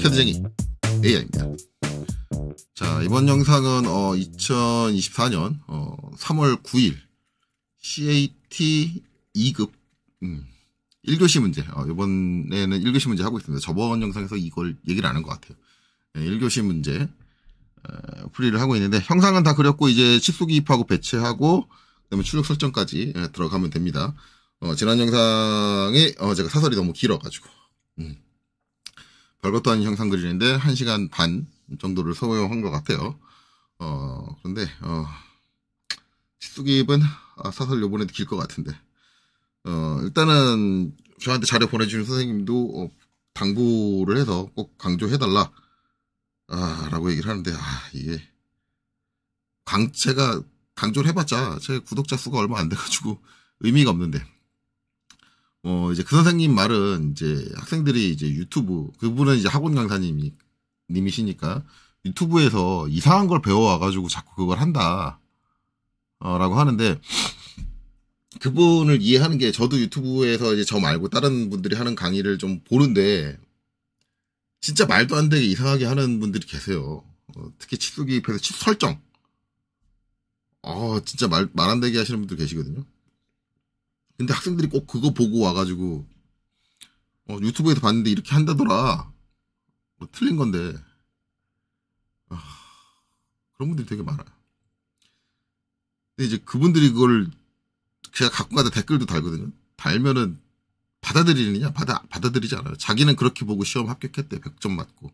캐드쟁이 AI입니다. 자, 이번 영상은 2024년 3월 9일 CAT 2급 1교시 문제, 이번에는 1교시 문제 하고 있습니다. 저번 영상에서 이걸 얘기를 안 한 것 같아요. 1교시 문제 풀이를 하고 있는데, 형상은 다 그렸고 이제 치수 기입하고 배치하고 그다음에 출력 설정까지 들어가면 됩니다. 지난 영상에 제가 사설이 너무 길어가지고 별것도 아닌 형상 그리는데 1시간 반 정도를 소요한 것 같아요. 그런데 치수 기입은 사설 요번에도 길 것 같은데, 일단은 저한테 자료 보내주신 선생님도 당부를 해서 꼭 강조해달라 라고 얘기를 하는데, 이게 제가 강조를 해봤자 제 구독자 수가 얼마 안 돼가지고 의미가 없는데, 이제 그 선생님 말은 이제 학생들이 이제 유튜브, 그분은 이제 학원 강사님이시니까 유튜브에서 이상한 걸 배워와가지고 자꾸 그걸 한다 라고 하는데, 그분을 이해하는 게, 저도 유튜브에서 이제 저 말고 다른 분들이 하는 강의를 좀 보는데 진짜 말도 안 되게 이상하게 하는 분들이 계세요. 특히 치수 기입해서 치수 설정, 진짜 말 안 되게 하시는 분들 계시거든요. 근데 학생들이 꼭 그거 보고 와가지고 유튜브에서 봤는데 이렇게 한다더라, 틀린 건데, 그런 분들이 되게 많아요. 근데 이제 그분들이 그걸 제가 갖고 가다 댓글도 달거든요. 달면은 받아들이느냐? 받아들이지 않아요. 자기는 그렇게 보고 시험 합격했대, 100점 맞고.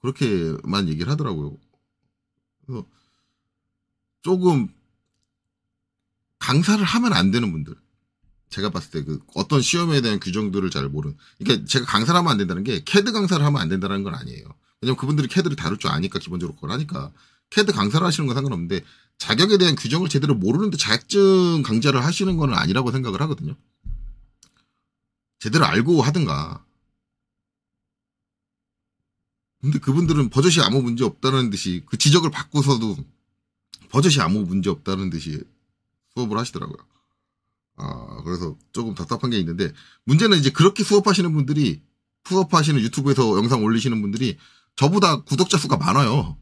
그렇게만 얘기를 하더라고요. 그래서 조금 강사를 하면 안 되는 분들, 제가 봤을 때 그 어떤 시험에 대한 규정들을 잘 모르는, 그러니까 제가 강사를 하면 안 된다는 게 캐드 강사를 하면 안 된다는 건 아니에요. 왜냐면 그분들이 캐드를 다룰 줄 아니까, 기본적으로 그걸 하니까 캐드 강사를 하시는 건 상관없는데, 자격에 대한 규정을 제대로 모르는데 자격증 강좌를 하시는 건 아니라고 생각을 하거든요. 제대로 알고 하든가. 근데 그분들은 버젓이 아무 문제 없다는 듯이, 그 지적을 받고서도 버젓이 아무 문제 없다는 듯이 수업을 하시더라고요. 그래서 조금 답답한 게 있는데, 문제는 이제 그렇게 수업하시는 유튜브에서 영상 올리시는 분들이 저보다 구독자 수가 많아요.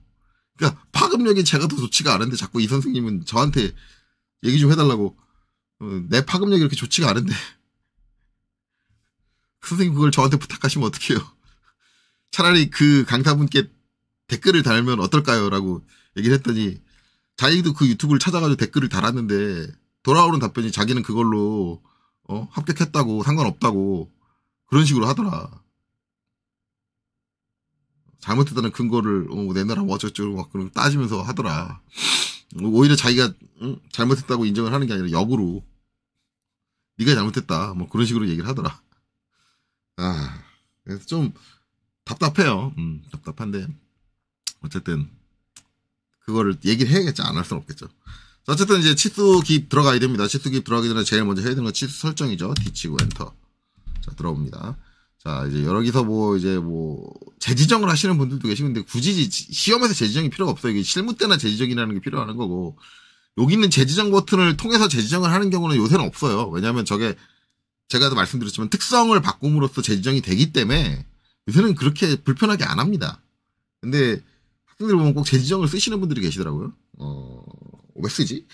그러니까 파급력이 제가 더 좋지가 않은데 자꾸 이 선생님은 저한테 얘기 좀 해달라고, 내 파급력이 이렇게 좋지가 않은데 선생님 그걸 저한테 부탁하시면 어떡해요. 차라리 그 강사분께 댓글을 달면 어떨까요? 라고 얘기를 했더니, 자기도 그 유튜브를 찾아가지고 댓글을 달았는데 돌아오는 답변이 자기는 그걸로 합격했다고, 상관없다고, 그런 식으로 하더라. 잘못했다는 근거를 내놔라 어쩌고저쩌고 막 그런 따지면서 하더라. 오히려 자기가 잘못했다고 인정을 하는 게 아니라 역으로 네가 잘못했다 뭐 그런 식으로 얘기를 하더라. 그래서 좀 답답해요. 답답한데 어쨌든 그거를 얘기를 해야겠지, 안 할 수는 없겠죠. 어쨌든 이제 치수 기입 들어가야 됩니다. 치수 기입 들어가기 전에 제일 먼저 해야 되는 건 치수 설정이죠. D치고 엔터. 자, 들어옵니다. 자, 이제 여기서 재지정을 하시는 분들도 계시는데, 굳이 시험에서 재지정이 필요가 없어요. 이게 실무 때나 재지정이라는 게 필요한 거고, 여기 있는 재지정 버튼을 통해서 재지정을 하는 경우는 요새는 없어요. 왜냐하면 저게, 제가도 말씀드렸지만 특성을 바꿈으로써 재지정이 되기 때문에 요새는 그렇게 불편하게 안 합니다. 근데 학생들 보면 꼭 재지정을 쓰시는 분들이 계시더라고요. 왜 쓰지?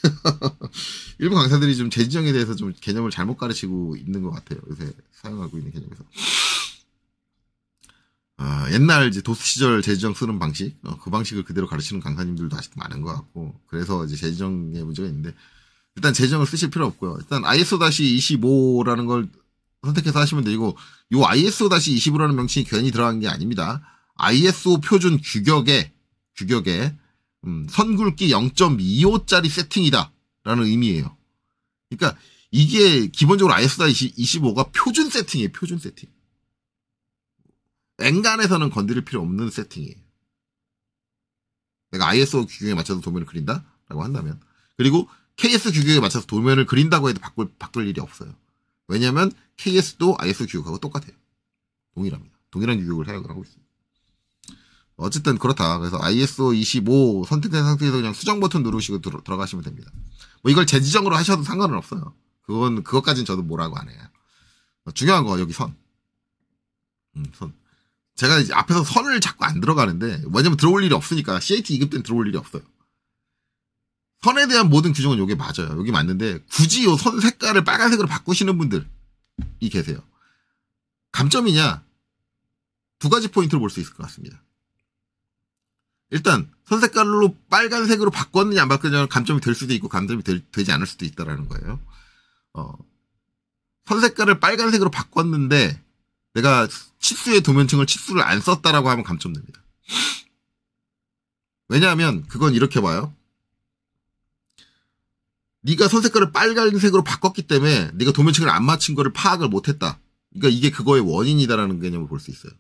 일부 강사들이 좀 재지정에 대해서 좀 개념을 잘못 가르치고 있는 것 같아요. 요새 사용하고 있는 개념에서. 옛날 이제 도스 시절 재지정 쓰는 방식, 그 방식을 그대로 가르치는 강사님들도 아직도 많은 것 같고, 그래서 이제 재지정에 문제가 있는데, 일단 재지정을 쓰실 필요 없고요. 일단 ISO-25라는 걸 선택해서 하시면 되고, 요 ISO-25라는 명칭이 괜히 들어간 게 아닙니다. ISO 표준 규격에 선굵기 0.25짜리 세팅이다 라는 의미예요. 그러니까 이게 기본적으로 ISO-25가 표준 세팅이에요. 표준 세팅. 엔간에서는 건드릴 필요 없는 세팅이에요. 내가 ISO 규격에 맞춰서 도면을 그린다 라고 한다면, 그리고 KS 규격에 맞춰서 도면을 그린다고 해도 바꿀 일이 없어요. 왜냐하면 KS도 ISO 규격하고 똑같아요. 동일합니다. 동일한 규격을 사용을 하고 있습니다. 어쨌든 그렇다. 그래서 ISO-25 선택된 상태에서 그냥 수정 버튼 누르시고 들어가시면 됩니다. 뭐 이걸 재지정으로 하셔도 상관은 없어요. 그것까지는 저도 뭐라고 안 해요. 중요한 거 여기 선. 선. 제가 이제 앞에서 선을 자꾸 안 들어가는데, 왜냐면 들어올 일이 없으니까, CAT 2급 때는 들어올 일이 없어요. 선에 대한 모든 규정은 요게 맞아요. 여기 맞는데, 굳이 요 선 색깔을 빨간색으로 바꾸시는 분들이 계세요. 감점이냐? 두 가지 포인트를 볼 수 있을 것 같습니다. 일단, 선 색깔로 빨간색으로 바꿨느냐 안 바꿨느냐는 감점이 될 수도 있고, 감점이 되지 않을 수도 있다라는 거예요. 선 색깔을 빨간색으로 바꿨는데, 내가 치수의 도면층을 치수를 안 썼다라고 하면 감점됩니다. 왜냐하면 그건 이렇게 봐요. 네가 선 색깔을 빨간색으로 바꿨기 때문에 네가 도면층을 안 맞춘 거를 파악을 못했다. 그러니까 이게 그거의 원인이다라는 개념을 볼 수 있어요.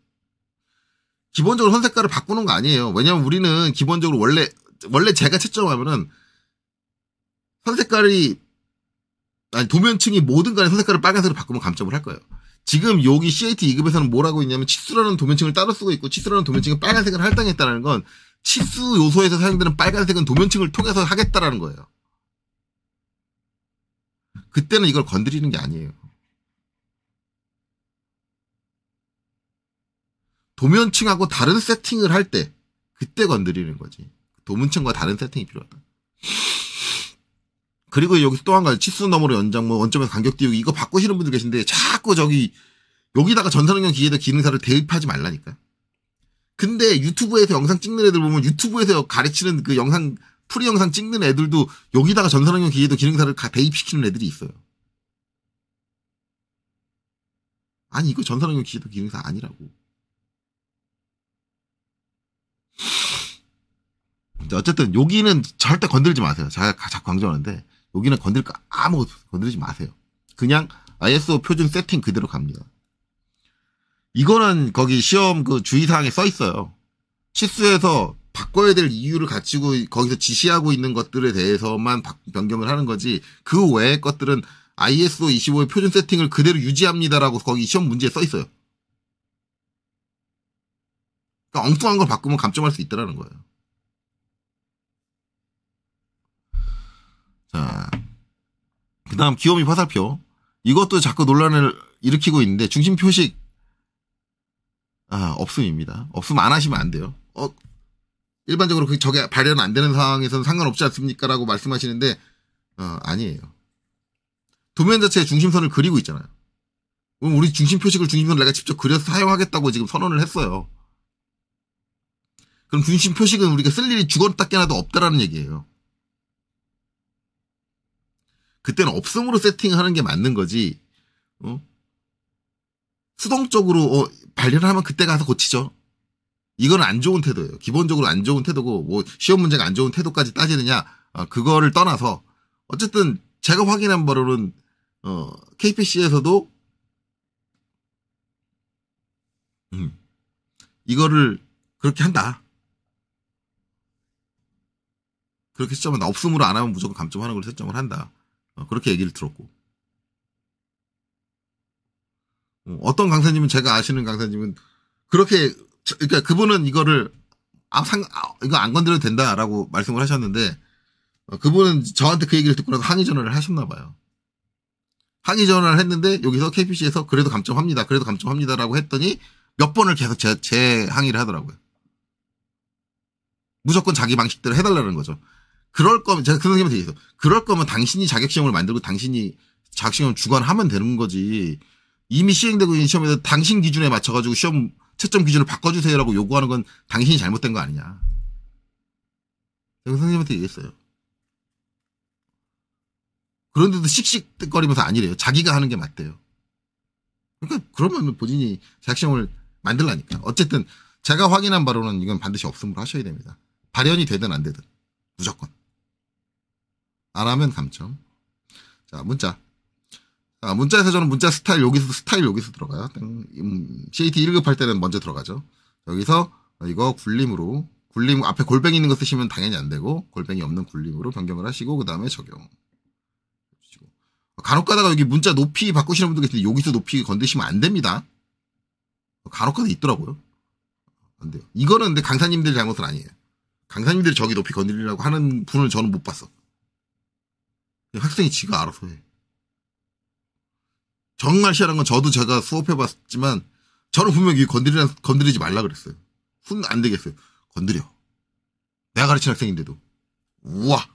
기본적으로 선 색깔을 바꾸는 거 아니에요. 왜냐하면 우리는 기본적으로 원래 제가 채점하면은 선 색깔이 아니 도면층이 뭐든 간에 선 색깔을 빨간색으로 바꾸면 감점을 할 거예요. 지금 여기 CAT 2급에서는 뭐라고 있냐면 치수라는 도면층을 따로 쓰고 있고 치수라는 도면층이 빨간색을 할당했다는 건 치수 요소에서 사용되는 빨간색은 도면층을 통해서 하겠다라는 거예요. 그때는 이걸 건드리는 게 아니에요. 도면층하고 다른 세팅을 할 때 그때 건드리는 거지. 도면층과 다른 세팅이 필요하다. 그리고 여기서 또 한 가지 치수 너머로 연장 원점에서 간격 띄우기 이거 바꾸시는 분들 계신데 자꾸 여기다가 전산응용 기계에다 기능사를 대입하지 말라니까. 근데 유튜브에서 영상 찍는 애들 보면 유튜브에서 가르치는 그 영상 프리 영상 찍는 애들도 여기다가 전산응용 기계에도 기능사를 대입시키는 애들이 있어요. 아니 이거 전산응용 기계도 기능사 아니라고. 어쨌든 여기는 절대 건들지 마세요. 제가 자꾸 강조하는데 여기는 건들 거 아무것도 건드리지 마세요. 그냥 ISO 표준 세팅 그대로 갑니다. 이거는 거기 시험 그 주의사항에 써 있어요. 치수에서 바꿔야 될 이유를 갖추고 거기서 지시하고 있는 것들에 대해서만 변경을 하는 거지 그 외의 것들은 ISO 25의 표준 세팅을 그대로 유지합니다라고 거기 시험 문제에 써 있어요. 그러니까 엉뚱한 걸 바꾸면 감점할 수 있다라는 거예요. 자, 그 다음 기호미 화살표. 이것도 자꾸 논란을 일으키고 있는데, 중심 표식, 없음입니다. 없음 안 하시면 안 돼요. 일반적으로 저게 발현 안 되는 상황에서는 상관없지 않습니까? 라고 말씀하시는데, 아니에요. 도면 자체에 중심선을 그리고 있잖아요. 그럼 우리 중심 표식을 중심선을 내가 직접 그려서 사용하겠다고 지금 선언을 했어요. 그럼 중심 표식은 우리가 쓸 일이 죽었다 깨나도 없다라는 얘기예요. 그때는 없음으로 세팅하는 게 맞는 거지. 수동적으로 발견하면 그때 가서 고치죠. 이건 안 좋은 태도예요. 기본적으로 안 좋은 태도고 뭐 시험 문제가 안 좋은 태도까지 따지느냐 그거를 떠나서 어쨌든 제가 확인한 바로는 KPC에서도 이거를 그렇게 한다. 그렇게 시점은 없음으로 안 하면 무조건 감점하는 걸 채점을 한다. 그렇게 얘기를 들었고. 어떤 강사님은 제가 아시는 강사님은 그렇게, 그러니까 그분은 이거를, 이거 안 건드려도 된다라고 말씀을 하셨는데, 그분은 저한테 그 얘기를 듣고 나서 항의 전화를 하셨나 봐요. 항의 전화를 했는데, 여기서 KPC에서 그래도 감점합니다. 그래도 감점합니다라고 했더니, 몇 번을 계속 제 항의를 하더라고요. 무조건 자기 방식대로 해달라는 거죠. 그럴 거면, 제가 그런 생각이 되겠어. 그럴 거면 당신이 자격시험을 만들고 당신이 자격시험을 주관하면 되는 거지. 이미 시행되고 있는 시험에서 당신 기준에 맞춰가지고 시험 채점 기준을 바꿔주세요라고 요구하는 건 당신이 잘못된 거 아니냐. 제가 선생님한테 얘기했어요. 그런데도 씩씩거리면서 아니래요. 자기가 하는 게 맞대요. 그러니까 그러면 본인이 자격시험을 만들라니까. 어쨌든 제가 확인한 바로는 이건 반드시 없음으로 하셔야 됩니다. 발현이 되든 안 되든 무조건. 안 하면 감점. 자, 문자. 자, 문자에서 저는 문자 스타일 여기서 들어가요. CAT 1급 할 때는 먼저 들어가죠. 여기서 이거 굴림 앞에 골뱅이 있는 거 쓰시면 당연히 안 되고 골뱅이 없는 굴림으로 변경을 하시고 그 다음에 적용. 간혹 가다가 여기 문자 높이 바꾸시는 분들 계신데 여기서 높이 건드시면 안 됩니다. 간혹 가다 있더라고요. 안 돼요. 이거는 근데 강사님들 잘못은 아니에요. 강사님들이 저기 높이 건드리려고 하는 분을 저는 못 봤어. 학생이 지가 알아서 해. 정말 희한한 건 저도 제가 수업해봤지만 저는 분명히 건드리지 말라 그랬어요. 손 안 되겠어요. 건드려. 내가 가르치는 학생인데도. 우와.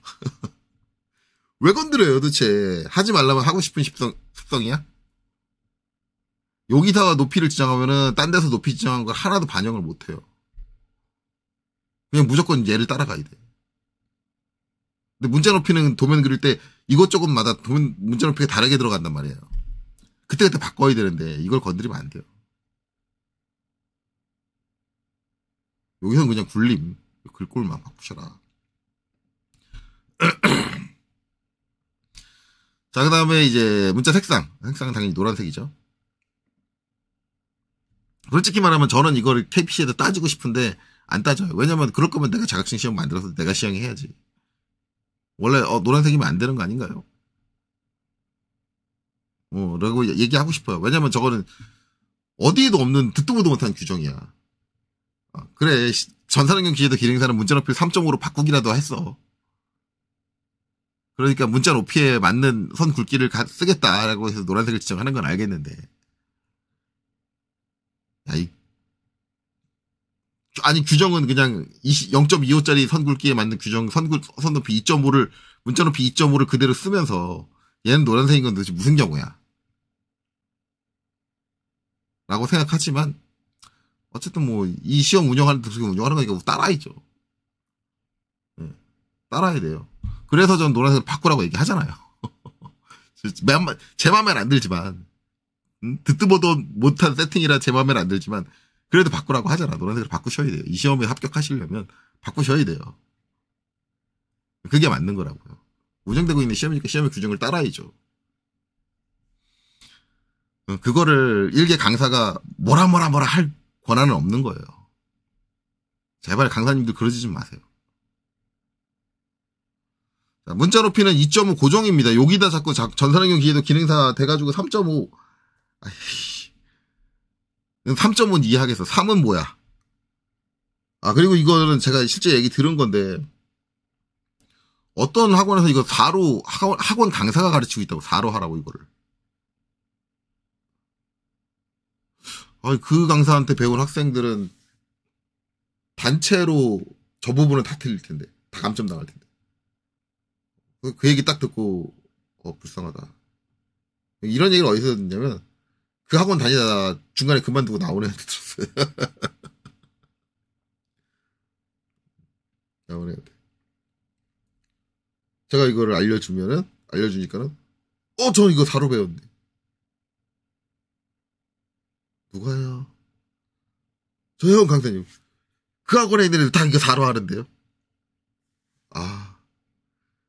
왜 건드려요, 도대체? 하지 말라면 하고 싶은 습성이야? 여기다가 높이를 지정하면은, 딴 데서 높이 지정한 걸 하나도 반영을 못 해요. 그냥 무조건 얘를 따라가야 돼. 근데 문자 높이는 도면 그릴 때 이것저것마다 문자 높이가 다르게 들어간단 말이에요. 그때그때 바꿔야 되는데, 이걸 건드리면 안 돼요. 여기서는 그냥 굴림. 글꼴만 바꾸셔라. 자, 그 다음에 이제 문자 색상. 색상은 당연히 노란색이죠. 솔직히 말하면 저는 이거를 KPC에다 따지고 싶은데 안 따져요. 왜냐면 그럴 거면 내가 자격증 시험 만들어서 내가 시행해야지. 원래 노란색이면 안 되는 거 아닌가요? 라고 얘기하고 싶어요. 왜냐면 저거는 어디에도 없는 듣도 보도 못한 규정이야. 그래, 전산환경 기재도 기능사는 문자 높이를 3.5로 바꾸기라도 했어. 그러니까 문자 높이에 맞는 선 굵기를 쓰겠다라고 해서 노란색을 지정하는 건 알겠는데. 아니, 규정은 그냥 0.25짜리 선 굵기에 맞는 규정, 선 높이 2.5를, 문자 높이 2.5를 그대로 쓰면서 얘는 노란색인 건 도대체 무슨 경우야? 라고 생각하지만, 어쨌든 뭐, 이 시험 운영하는 거니까 따라야죠. 네, 따라야 돼요. 그래서 전 노란색을 바꾸라고 얘기하잖아요. 제 맘에는 안 들지만, 듣도 보도 못한 세팅이라 제 맘에는 안 들지만, 그래도 바꾸라고 하잖아. 노란색을 바꾸셔야 돼요. 이 시험에 합격하시려면 바꾸셔야 돼요. 그게 맞는 거라고요. 운영되고 있는 시험이니까 시험의 규정을 따라야죠. 그거를 일개 강사가 뭐라 할 권한은 없는 거예요. 제발 강사님들 그러지 좀 마세요. 자, 문자 높이는 2.5 고정입니다. 여기다 자꾸 전산환경 기재도 기능사 돼가지고 3.5. 아이씨. 3.5는 이해하겠어. 3은 뭐야? 그리고 이거는 제가 실제 얘기 들은 건데, 어떤 학원에서 이거 4로, 학원 강사가 가르치고 있다고, 4로 하라고, 이거를. 그 강사한테 배운 학생들은 단체로 저 부분은 다 틀릴 텐데, 다 감점 당할 텐데. 그 얘기 딱 듣고, 불쌍하다. 이런 얘기를 어디서 듣냐면, 그 학원 다니다가 중간에 그만두고 나오는 애한테 들었어요. 나오는 애한테. 제가 이거를 알려주니까는, 저 이거 4로 배웠네. 누가요? 저 형 강사님. 그 학원에 있는 애들 다 이거 4로 하는데요.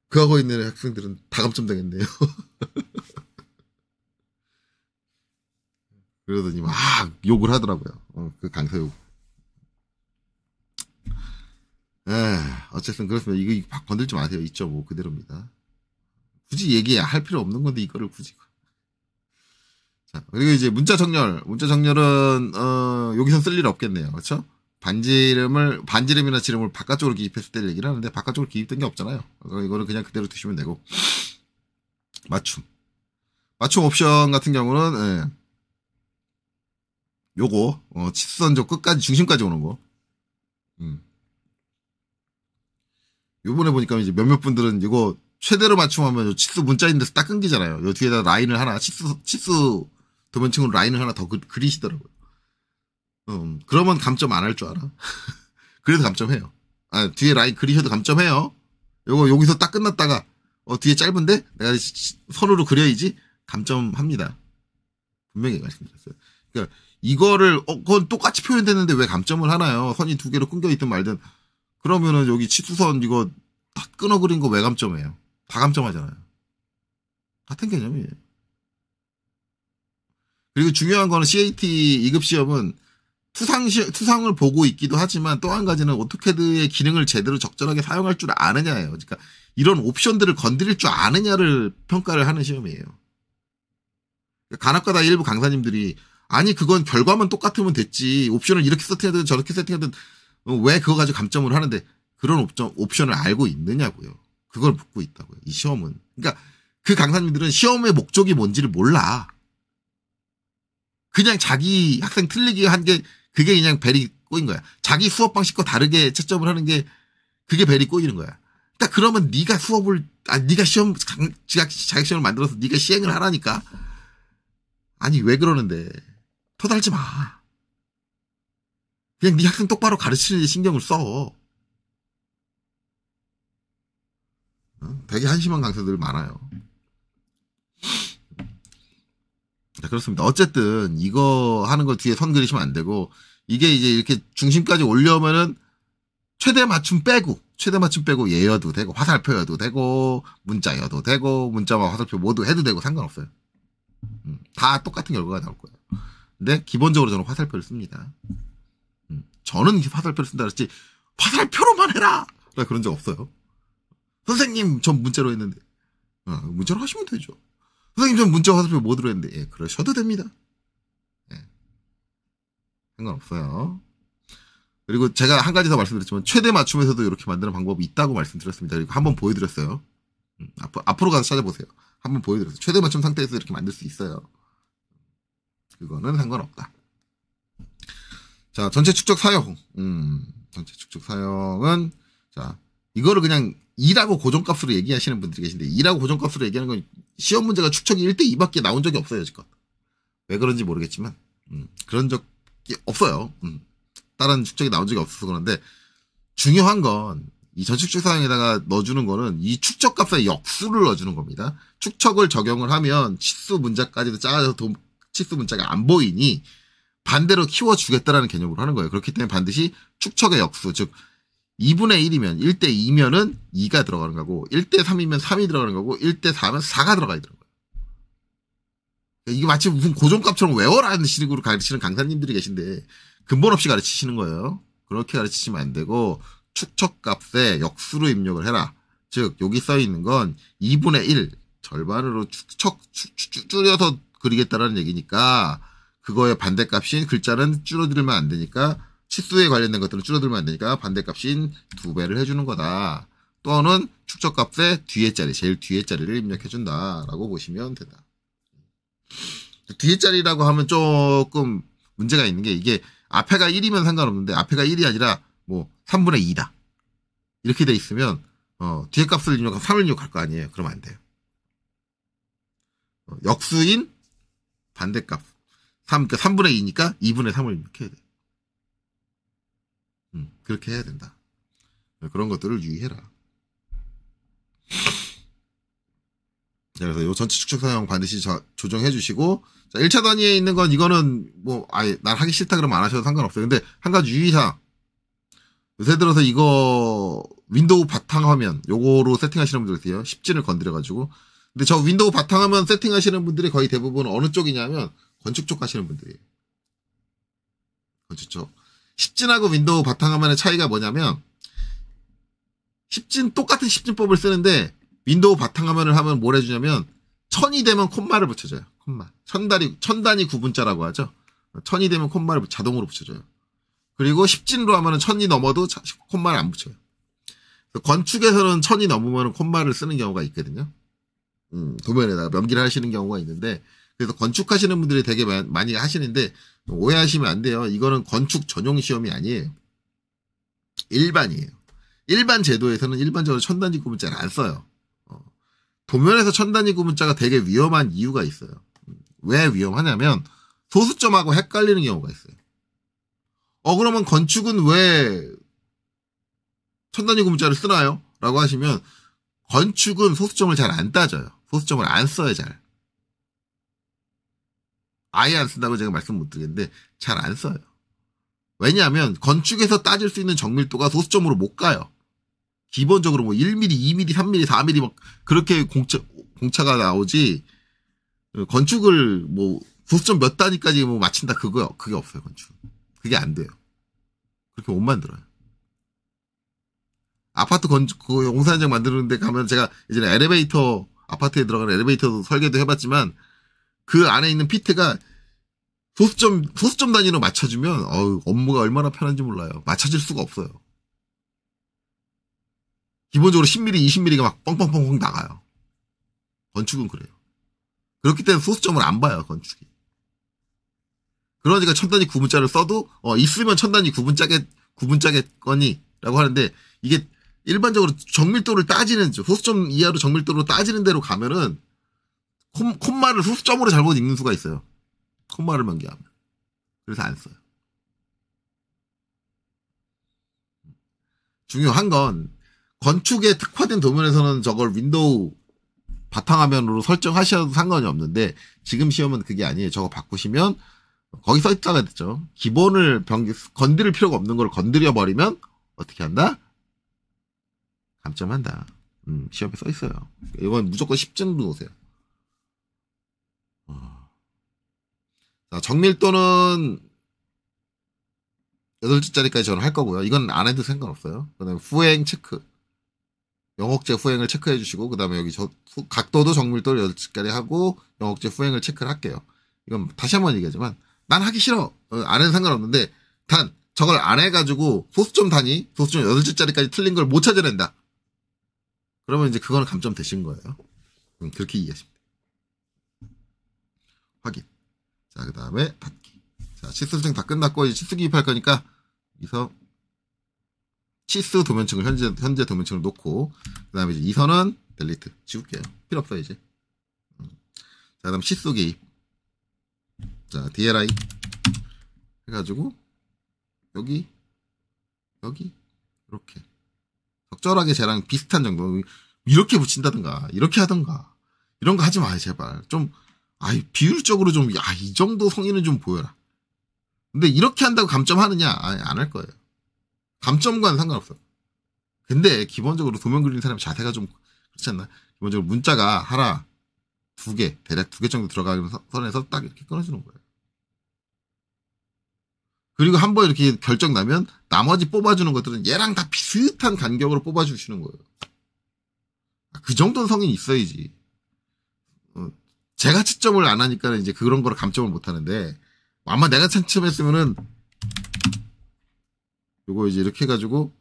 그 학원에 있는 학생들은 다 감점당했네요. 그러더니 막 욕을 하더라고요. 그 강사 욕. 어쨌든 그렇습니다. 이거 건들지 마세요. 2.5 그대로입니다. 굳이 얘기할 필요 없는 건데 이거를 굳이. 자, 그리고 이제 문자 정렬은 여기선 쓸 일 없겠네요. 그렇죠? 반지름이나 지름을 바깥쪽으로 기입했을 때 얘기를 하는데 바깥쪽으로 기입된 게 없잖아요. 이거는 그냥 그대로 두시면 되고. 맞춤 옵션 같은 경우는 요거 치수선적 끝까지 중심까지 오는 거. 요번에 보니까 이제 몇몇 분들은 이거 최대로 맞춤하면 치수 문자인 데서 딱 끊기잖아요. 요 뒤에다 라인을 하나 치수 도면층으로 라인을 하나 더 그리시더라고요. 그러면 감점 안 할 줄 알아. 그래도 감점해요. 뒤에 라인 그리셔도 감점해요. 요거 여기서 딱 끝났다가 뒤에 짧은데 내가 선으로 그려야지 감점합니다. 분명히 말씀드렸어요. 그러니까 이거를 그건 똑같이 표현됐는데 왜 감점을 하나요? 선이 두 개로 끊겨 있든 말든. 그러면은 여기 치수선 이거 다 끊어 그린 거 왜 감점해요? 다 감점하잖아요. 같은 개념이에요. 그리고 중요한 거는 CAT 2급 시험은 투상을 보고 있기도 하지만 또 한 가지는 오토캐드의 기능을 제대로 적절하게 사용할 줄 아느냐예요. 그러니까 이런 옵션들을 건드릴 줄 아느냐를 평가를 하는 시험이에요. 간혹가다 일부 강사님들이 아니 그건 결과만 똑같으면 됐지 옵션을 이렇게 세팅하든 저렇게 세팅하든 왜 그거 가지고 감점을 하는데 그런 옵션을 알고 있느냐고요. 그걸 묻고 있다고요. 이 시험은. 그러니까 그 강사님들은 시험의 목적이 뭔지를 몰라. 그냥 자기 학생 틀리게 한 게 그게 그냥 벨이 꼬인 거야. 자기 수업 방식과 다르게 채점을 하는 게 그게 벨이 꼬이는 거야. 그러니까 그러면 네가 네가 자격시험을 만들어서 네가 시행을 하라니까. 아니 왜 그러는데 터달지 마. 그냥 네 학생 똑바로 가르치는 데 신경을 써. 되게 한심한 강사들 많아요. 자, 그렇습니다. 어쨌든 이거 하는 거 뒤에 선 그리시면 안 되고 이게 이제 이렇게 중심까지 올려오면은 최대 맞춤 빼고 예여도 되고 화살표여도 되고 문자여도 되고 문자와 화살표 모두 해도 되고 상관없어요. 다 똑같은 결과가 나올 거예요. 근데 기본적으로 저는 화살표를 씁니다. 저는 화살표를 쓴다 그랬지 화살표로만 해라 그런 적 없어요. 선생님 전 문자로 했는데 문자로 하시면 되죠. 선생님 전 문자 화살표 모드로 했는데 예, 그러셔도 됩니다. 예. 상관없어요. 그리고 제가 한 가지 더 말씀드렸지만 최대 맞춤에서도 이렇게 만드는 방법이 있다고 말씀드렸습니다. 그리고 한번 보여드렸어요. 앞으로 가서 찾아보세요. 한번 보여드렸어요. 최대 맞춤 상태에서 이렇게 만들 수 있어요. 그거는 상관없다. 자, 전체 축적 사용. 전체 축적 사용은 자 이거를 그냥 2라고 고정값으로 얘기하시는 분들이 계신데 2라고 고정값으로 얘기하는 건 시험 문제가 축척이 1대2밖에 나온 적이 없어요. 지금. 왜 그런지 모르겠지만 그런 적이 없어요. 다른 축척이 나온 적이 없어서 그런데 중요한 건 이 전축적 사항에다가 넣어주는 거는 이 축적값의 역수를 넣어주는 겁니다. 축척을 적용을 하면 치수 문자까지도 작아져서 치수 문자가 안 보이니 반대로 키워주겠다라는 개념으로 하는 거예요. 그렇기 때문에 반드시 축척의 역수, 즉 2분의 1이면 1대2면은 2가 들어가는 거고 1대3이면 3이 들어가는 거고 1대4면 4가 들어가야 되는 거예요. 이게 마치 무슨 고정값처럼 외워라는 식으로 가르치는 강사님들이 계신데 근본 없이 가르치시는 거예요. 그렇게 가르치시면 안 되고 축척값에 역수로 입력을 해라. 즉 여기 써있는 건 2분의 1 절반으로 줄여서 그리겠다라는 얘기니까 그거의 반대값인 글자는 줄어들면 안 되니까 치수에 관련된 것들은 줄어들면 안 되니까 반대값인 2배를 해주는 거다. 또는 축적값의 뒤에 자리, 제일 뒤에 자리를 입력해준다라고 보시면 된다. 뒤에 자리라고 하면 조금 문제가 있는 게 이게 앞에가 1이면 상관없는데 앞에가 1이 아니라 뭐 3분의 2다. 이렇게 돼 있으면 뒤에 값을 입력하고 3을 입력할 거 아니에요. 그러면 안 돼요. 역수인 반대값. 그러니까 3분의 2니까 2분의 3을 입력해야 돼. 그렇게 해야 된다. 그런 것들을 유의해라. 그래서 요 전체 축적 사용 반드시 조정해 주시고, 자, 1차 단위에 있는 건 이거는 뭐 아예 난 하기 싫다 그러면 안 하셔도 상관없어요. 근데 한 가지 유의사항. 요새 들어서 이거 윈도우 바탕화면 요거로 세팅하시는 분들 있어요. 10진을 건드려가지고. 근데 저 윈도우 바탕화면 세팅하시는 분들이 거의 대부분 어느 쪽이냐면 건축 쪽 하시는 분들이에요. 건축 쪽. 10진하고 윈도우 바탕화면의 차이가 뭐냐면 10진 똑같은 10진법을 쓰는데 윈도우 바탕화면을 하면 뭘 해주냐면 1000이 되면 콤마를 붙여줘요. 콤마. 1000단위 구분자라고 하죠. 1000이 되면 콤마를 자동으로 붙여줘요. 그리고 10진으로 하면은 1000이 넘어도 콤마를 안 붙여요. 건축에서는 1000이 넘으면 콤마를 쓰는 경우가 있거든요. 도면에다가 명기를 하시는 경우가 있는데, 그래서 건축하시는 분들이 되게 많이 하시는데 오해하시면 안 돼요. 이거는 건축 전용 시험이 아니에요. 일반이에요. 일반 제도에서는 일반적으로 1000단위 구분자를 안 써요. 도면에서 1000단위 구분자가 되게 위험한 이유가 있어요. 왜 위험하냐면 소수점하고 헷갈리는 경우가 있어요. 그러면 건축은 왜 1000단위 구분자를 쓰나요? 라고 하시면 건축은 소수점을 잘 안 따져요. 소수점을 안 써요, 잘. 아예 안 쓴다고 제가 말씀 못 드리겠는데 잘 안 써요. 왜냐하면 건축에서 따질 수 있는 정밀도가 소수점으로 못 가요. 기본적으로 뭐 1mm, 2mm, 3mm, 4mm 막 그렇게 공차가 나오지, 건축을 뭐 소수점 몇 단위까지 뭐 맞춘다 그게 없어요. 건축. 그게 안 돼요. 그렇게 못 만들어요. 아파트 그 용산 현장 만드는데 가면 제가 예전에 아파트에 들어가는 엘리베이터 설계도 해봤지만 그 안에 있는 피트가 소수점 단위로 맞춰주면 업무가 얼마나 편한지 몰라요. 맞춰질 수가 없어요. 기본적으로 10mm, 20mm가 막 뻥뻥뻥뻥 나가요. 건축은 그래요. 그렇기 때문에 소수점을 안 봐요, 건축이. 그러니까 천 단위 구분자를 써도 있으면 천 단위 구분자겠거니라고 하는데 이게 일반적으로 정밀도를 따지는 소수점 이하로 정밀도로 따지는 대로 가면은 콤마를 소수점으로 잘못 읽는 수가 있어요. 콤마를 만기하면. 그래서 안 써요. 중요한 건 건축에 특화된 도면에서는 저걸 윈도우 바탕화면으로 설정하셔도 상관이 없는데 지금 시험은 그게 아니에요. 저거 바꾸시면 거기 써 있다가 됐죠. 기본을 건드릴 필요가 없는 걸 건드려 버리면 어떻게 한다? 감점한다. 시험에 써 있어요. 이건 무조건 10점 놓으세요. 자, 정밀도는 8줄짜리까지 저는 할 거고요. 이건 안 해도 상관없어요. 그 다음에 후행 체크. 영역제 후행을 체크해 주시고, 그 다음에 여기 각도도 정밀도를 8줄짜리 하고, 영역제 후행을 체크를 할게요. 이건 다시 한번 얘기하지만, 난 하기 싫어. 안 해도 상관없는데, 단, 저걸 안 해가지고, 소수점 8줄짜리까지 틀린 걸 못 찾아낸다. 그러면 이제 그거는 감점 되신 거예요. 그렇게 이해하시면 돼요. 확인. 자, 그 다음에 닫기. 자, 치수 설정 다 끝났고, 이제 치수 기입할 거니까, 여기서, 치수 도면층을, 현재 도면층을 놓고, 그 다음에 이제 이 선은 델리트. 지울게요. 필요 없어요, 이제. 자, 그 다음 치수 기입. 자, DLI. 해가지고, 여기, 이렇게. 적절하게 쟤랑 비슷한 정도. 이렇게 붙인다든가, 이렇게 하든가. 이런 거 하지 마요, 제발. 좀, 비율적으로 좀, 이 정도 성의는 좀 보여라. 근데 이렇게 한다고 감점하느냐? 안 할 거예요. 감점과는 상관없어. 근데 기본적으로 도면 그리는 사람의 자세가 좀 그렇지 않나? 기본적으로 문자가 하나, 두 개, 대략 2개 정도 들어가는 선에서 딱 이렇게 끊어주는 거예요. 그리고 한번 이렇게 결정 나면 나머지 뽑아주는 것들은 얘랑 다 비슷한 간격으로 뽑아주시는 거예요. 그 정도는 성인이 있어야지. 제가 채점을 안 하니까 이제 그런 거를 감점을 못 하는데, 아마 내가 채점했으면은, 요거 이제 이렇게 해가지고,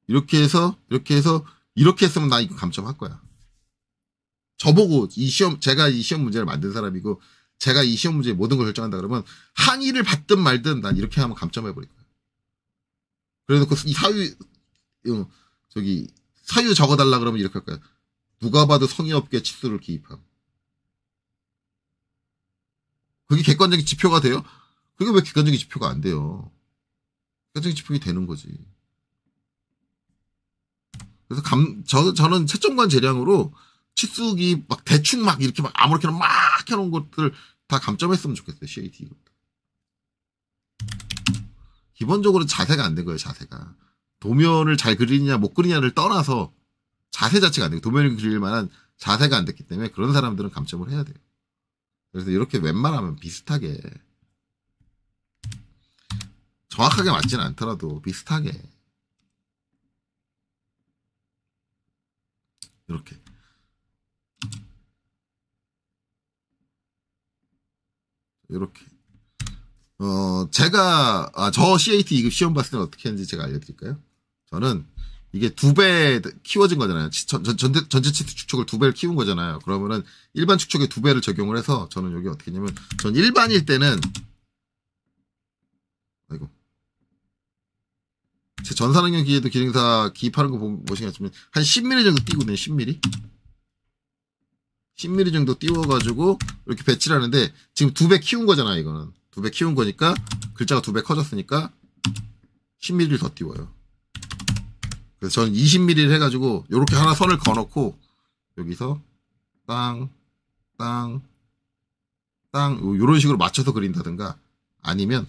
이렇게 해서, 이렇게 했으면 나 이거 감점할 거야. 저보고 제가 이 시험 문제를 만든 사람이고, 제가 이 시험 문제의 모든 걸 결정한다 그러면, 항의를 받든 말든 난 이렇게 하면 감점해버릴 거야. 그래서 이 사유 적어달라 그러면 이렇게 할 거야. 누가 봐도 성의 없게 치수를 기입함. 그게 객관적인 지표가 돼요? 그게 왜 객관적인 지표가 안 돼요? 객관적인 지표가 되는 거지. 그래서 저는 채점관 재량으로 치수기 막 대충 막 이렇게 막 아무렇게나 막 해놓은 것들 다 감점했으면 좋겠어요. CAT 이것도. 기본적으로 자세가 안 된 거예요. 자세가. 도면을 잘 그리느냐 못 그리냐를 떠나서 자세 자체가 안 되고 도면을 그릴 만한 자세가 안 됐기 때문에 그런 사람들은 감점을 해야 돼요. 그래서 이렇게 웬만하면 비슷하게 정확하게 맞지는 않더라도 비슷하게 이렇게 제가 저 CAT 2급 시험 봤을 때는 어떻게 했는지 제가 알려드릴까요? 저는 이게 2배 키워진 거잖아요. 전체 치수 축척을 2배를 키운 거잖아요. 그러면은 일반 축척에 2배를 적용을 해서 저는 여기 어떻게 했냐면 전 일반일 때는 제 전산학년 기계도 기능사 기입하는 거 보시겠지만 한 10mm 정도 띄우거든요. 10mm. 10mm 정도 띄워가지고 이렇게 배치를 하는데 지금 2배 키운 거잖아요. 이거는 2배 키운 거니까 글자가 2배 커졌으니까 10mm를 더 띄워요. 그래서 저는 20mm를 해가지고 요렇게 하나 선을 그어놓고 여기서 땅 요런 식으로 맞춰서 그린다든가 아니면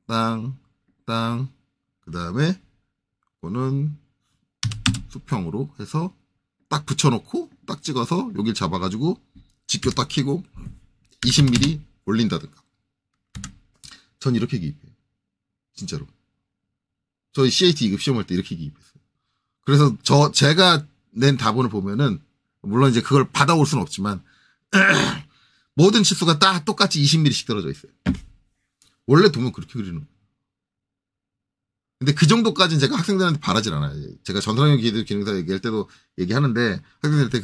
그 다음에 이거는 수평으로 해서 딱 붙여놓고 딱 찍어서 여길 잡아가지고 직교 딱 키고 20mm 올린다든가. 전 이렇게 기입해요. 진짜로. 저희 CAT 2급 시험할 때 이렇게 기입했어요. 그래서 제가 낸 답안을 보면은 물론 이제 그걸 받아올 수는 없지만 모든 치수가 다 똑같이 20mm씩 떨어져 있어요. 원래 도면 그렇게 그리는 거예요. 근데 그 정도까지는 제가 학생들한테 바라질 않아요. 제가 전산학년 기능사 얘기할 때도 얘기하는데 학생들한테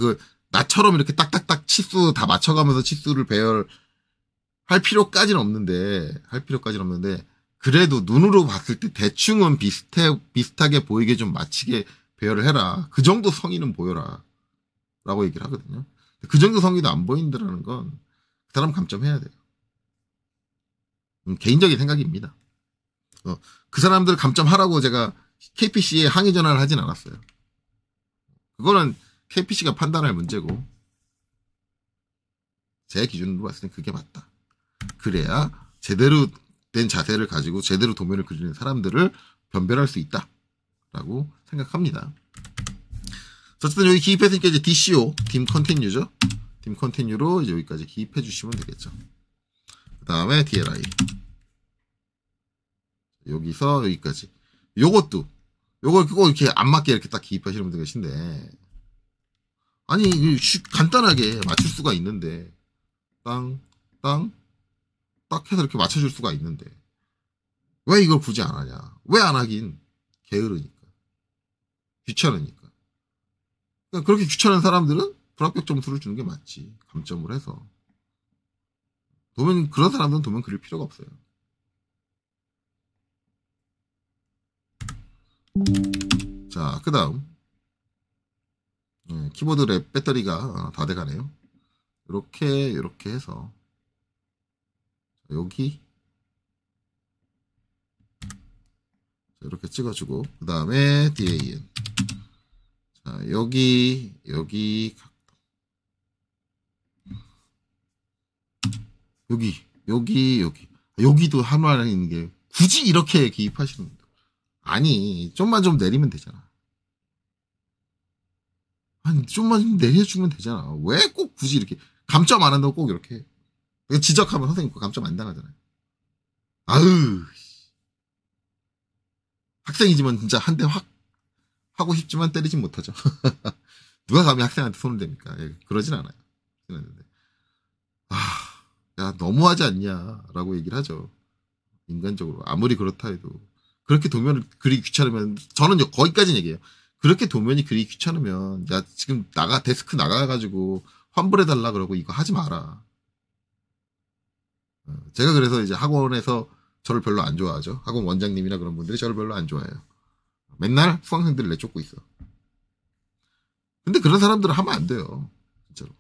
나처럼 이렇게 딱딱딱 치수 다 맞춰가면서 치수를 배열할 필요까지는 없는데, 그래도 눈으로 봤을 때 대충은 비슷하게 보이게 좀 맞추게 배열을 해라. 그 정도 성의는 보여라. 라고 얘기를 하거든요. 그 정도 성의도 안 보인다라는 건 그 사람 감점해야 돼요. 개인적인 생각입니다. 그 사람들 감점하라고 제가 KPC에 항의 전화를 하진 않았어요. 그거는 KPC가 판단할 문제고, 제 기준으로 봤을 땐 그게 맞다. 그래야 제대로 된 자세를 가지고 제대로 도면을 그리는 사람들을 변별할 수 있다라고 생각합니다. 어쨌든 여기 기입했으니까 이제 DCO, dim 컨티뉴죠. dim 컨티뉴로 이제 여기까지 기입해 주시면 되겠죠. 그 다음에 DLI. 여기서 여기까지. 요것도, 요걸 꼭 이렇게 안 맞게 이렇게 딱 기입하시는 분들 계신데, 아니, 간단하게 맞출 수가 있는데, 땅, 딱 해서 이렇게 맞춰줄 수가 있는데, 왜 이걸 굳이 안 하냐? 왜 안 하긴? 게으르니까. 귀찮으니까. 그러니까 그렇게 귀찮은 사람들은 불합격 점수를 주는 게 맞지. 감점을 해서. 그런 사람들은 도면 그릴 필요가 없어요. 자, 그 다음. 키보드 랩 배터리가 다 돼가네요. 이렇게 해서. 여기. 이렇게 찍어주고. 그 다음에 DAN. 자, 여기. 여기도 하나에 있는 게 굳이 이렇게 기입하시는 분들. 아니, 좀만 좀 내리면 되잖아. 아니, 좀만 좀 내려주면 되잖아. 왜 꼭 굳이 이렇게 감점 안 한다고 꼭 이렇게 지적하면 선생님 감점 안 당하잖아요. 아유, 학생이지만 진짜 한 대 확 하고 싶지만 때리진 못하죠. 누가 감히 학생한테 손을 댑니까? 예, 그러진 않아요. 야, 너무하지 않냐라고 얘기를 하죠. 인간적으로 아무리 그렇다 해도 그렇게 도면을 그리기 귀찮으면, 저는 거기까지는 얘기해요. 그렇게 도면이 그리기 귀찮으면 야, 지금 데스크 나가가지고 환불해달라 그러고 이거 하지 마라. 제가 그래서 이제 학원에서 저를 별로 안 좋아하죠. 학원 원장님이나 그런 분들이 저를 별로 안 좋아해요. 맨날 수강생들을 내쫓고 있어. 근데 그런 사람들은 하면 안 돼요. 진짜로.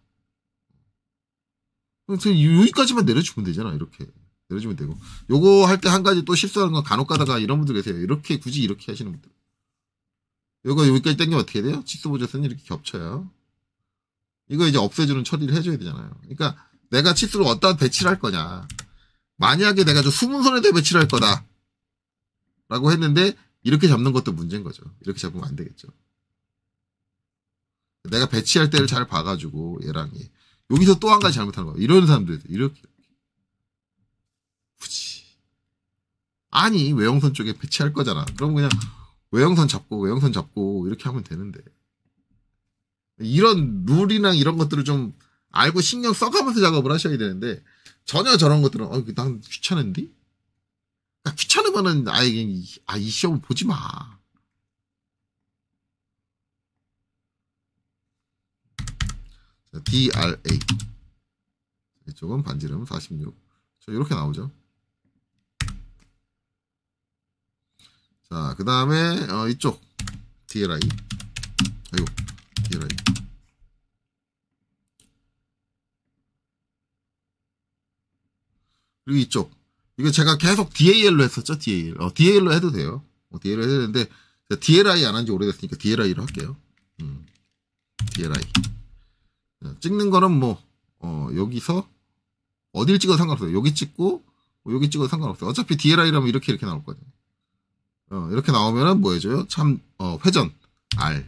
여기까지만 내려주면 되잖아. 이렇게 내려주면 되고, 요거 할 때 한 가지 또 실수하는 건 간혹 가다가 이런 분들 계세요. 이렇게 굳이 이렇게 하시는 분들. 요거 여기까지 당기면 어떻게 돼요? 치수보조선이 이렇게 겹쳐요. 이거 이제 없애주는 처리를 해줘야 되잖아요. 그러니까 내가 치수를 어디다 배치를 할 거냐. 만약에 내가 저 수문선에다 배치를 할 거다 라고 했는데 이렇게 잡는 것도 문제인 거죠. 이렇게 잡으면 안 되겠죠. 내가 배치할 때를 잘 봐가지고 얘랑 얘. 여기서 또 한 가지 잘못하는 거야. 이런 사람들 이렇게 굳이. 아니, 외형선 쪽에 배치할 거잖아. 그럼 그냥 외형선 잡고 이렇게 하면 되는데, 이런 룰이랑 이런 것들을 좀 알고 신경 써가면서 작업을 하셔야 되는데, 전혀 저런 것들은 난 귀찮은데? 귀찮으면은 아예 이 시험을 보지 마. DRA. 이쪽은 반지름 46. 이렇게 나오죠. 자, 그 다음에 이쪽 DLI. 아이고, DLI. 그리고 이쪽. 이거 제가 계속 DAL로 했었죠. DAL로 해도 돼요. DAL로 해도 되는데 DLI 안 한 지 오래됐으니까 DLI로 할게요. DLI. 찍는 거는 여기서 어딜 찍어도 상관없어요. 여기 찍고 여기 찍어도 상관없어요. 어차피 DLI라면 이렇게 나올 거거든요. 이렇게 나오면은 뭐 해줘요? 회전 R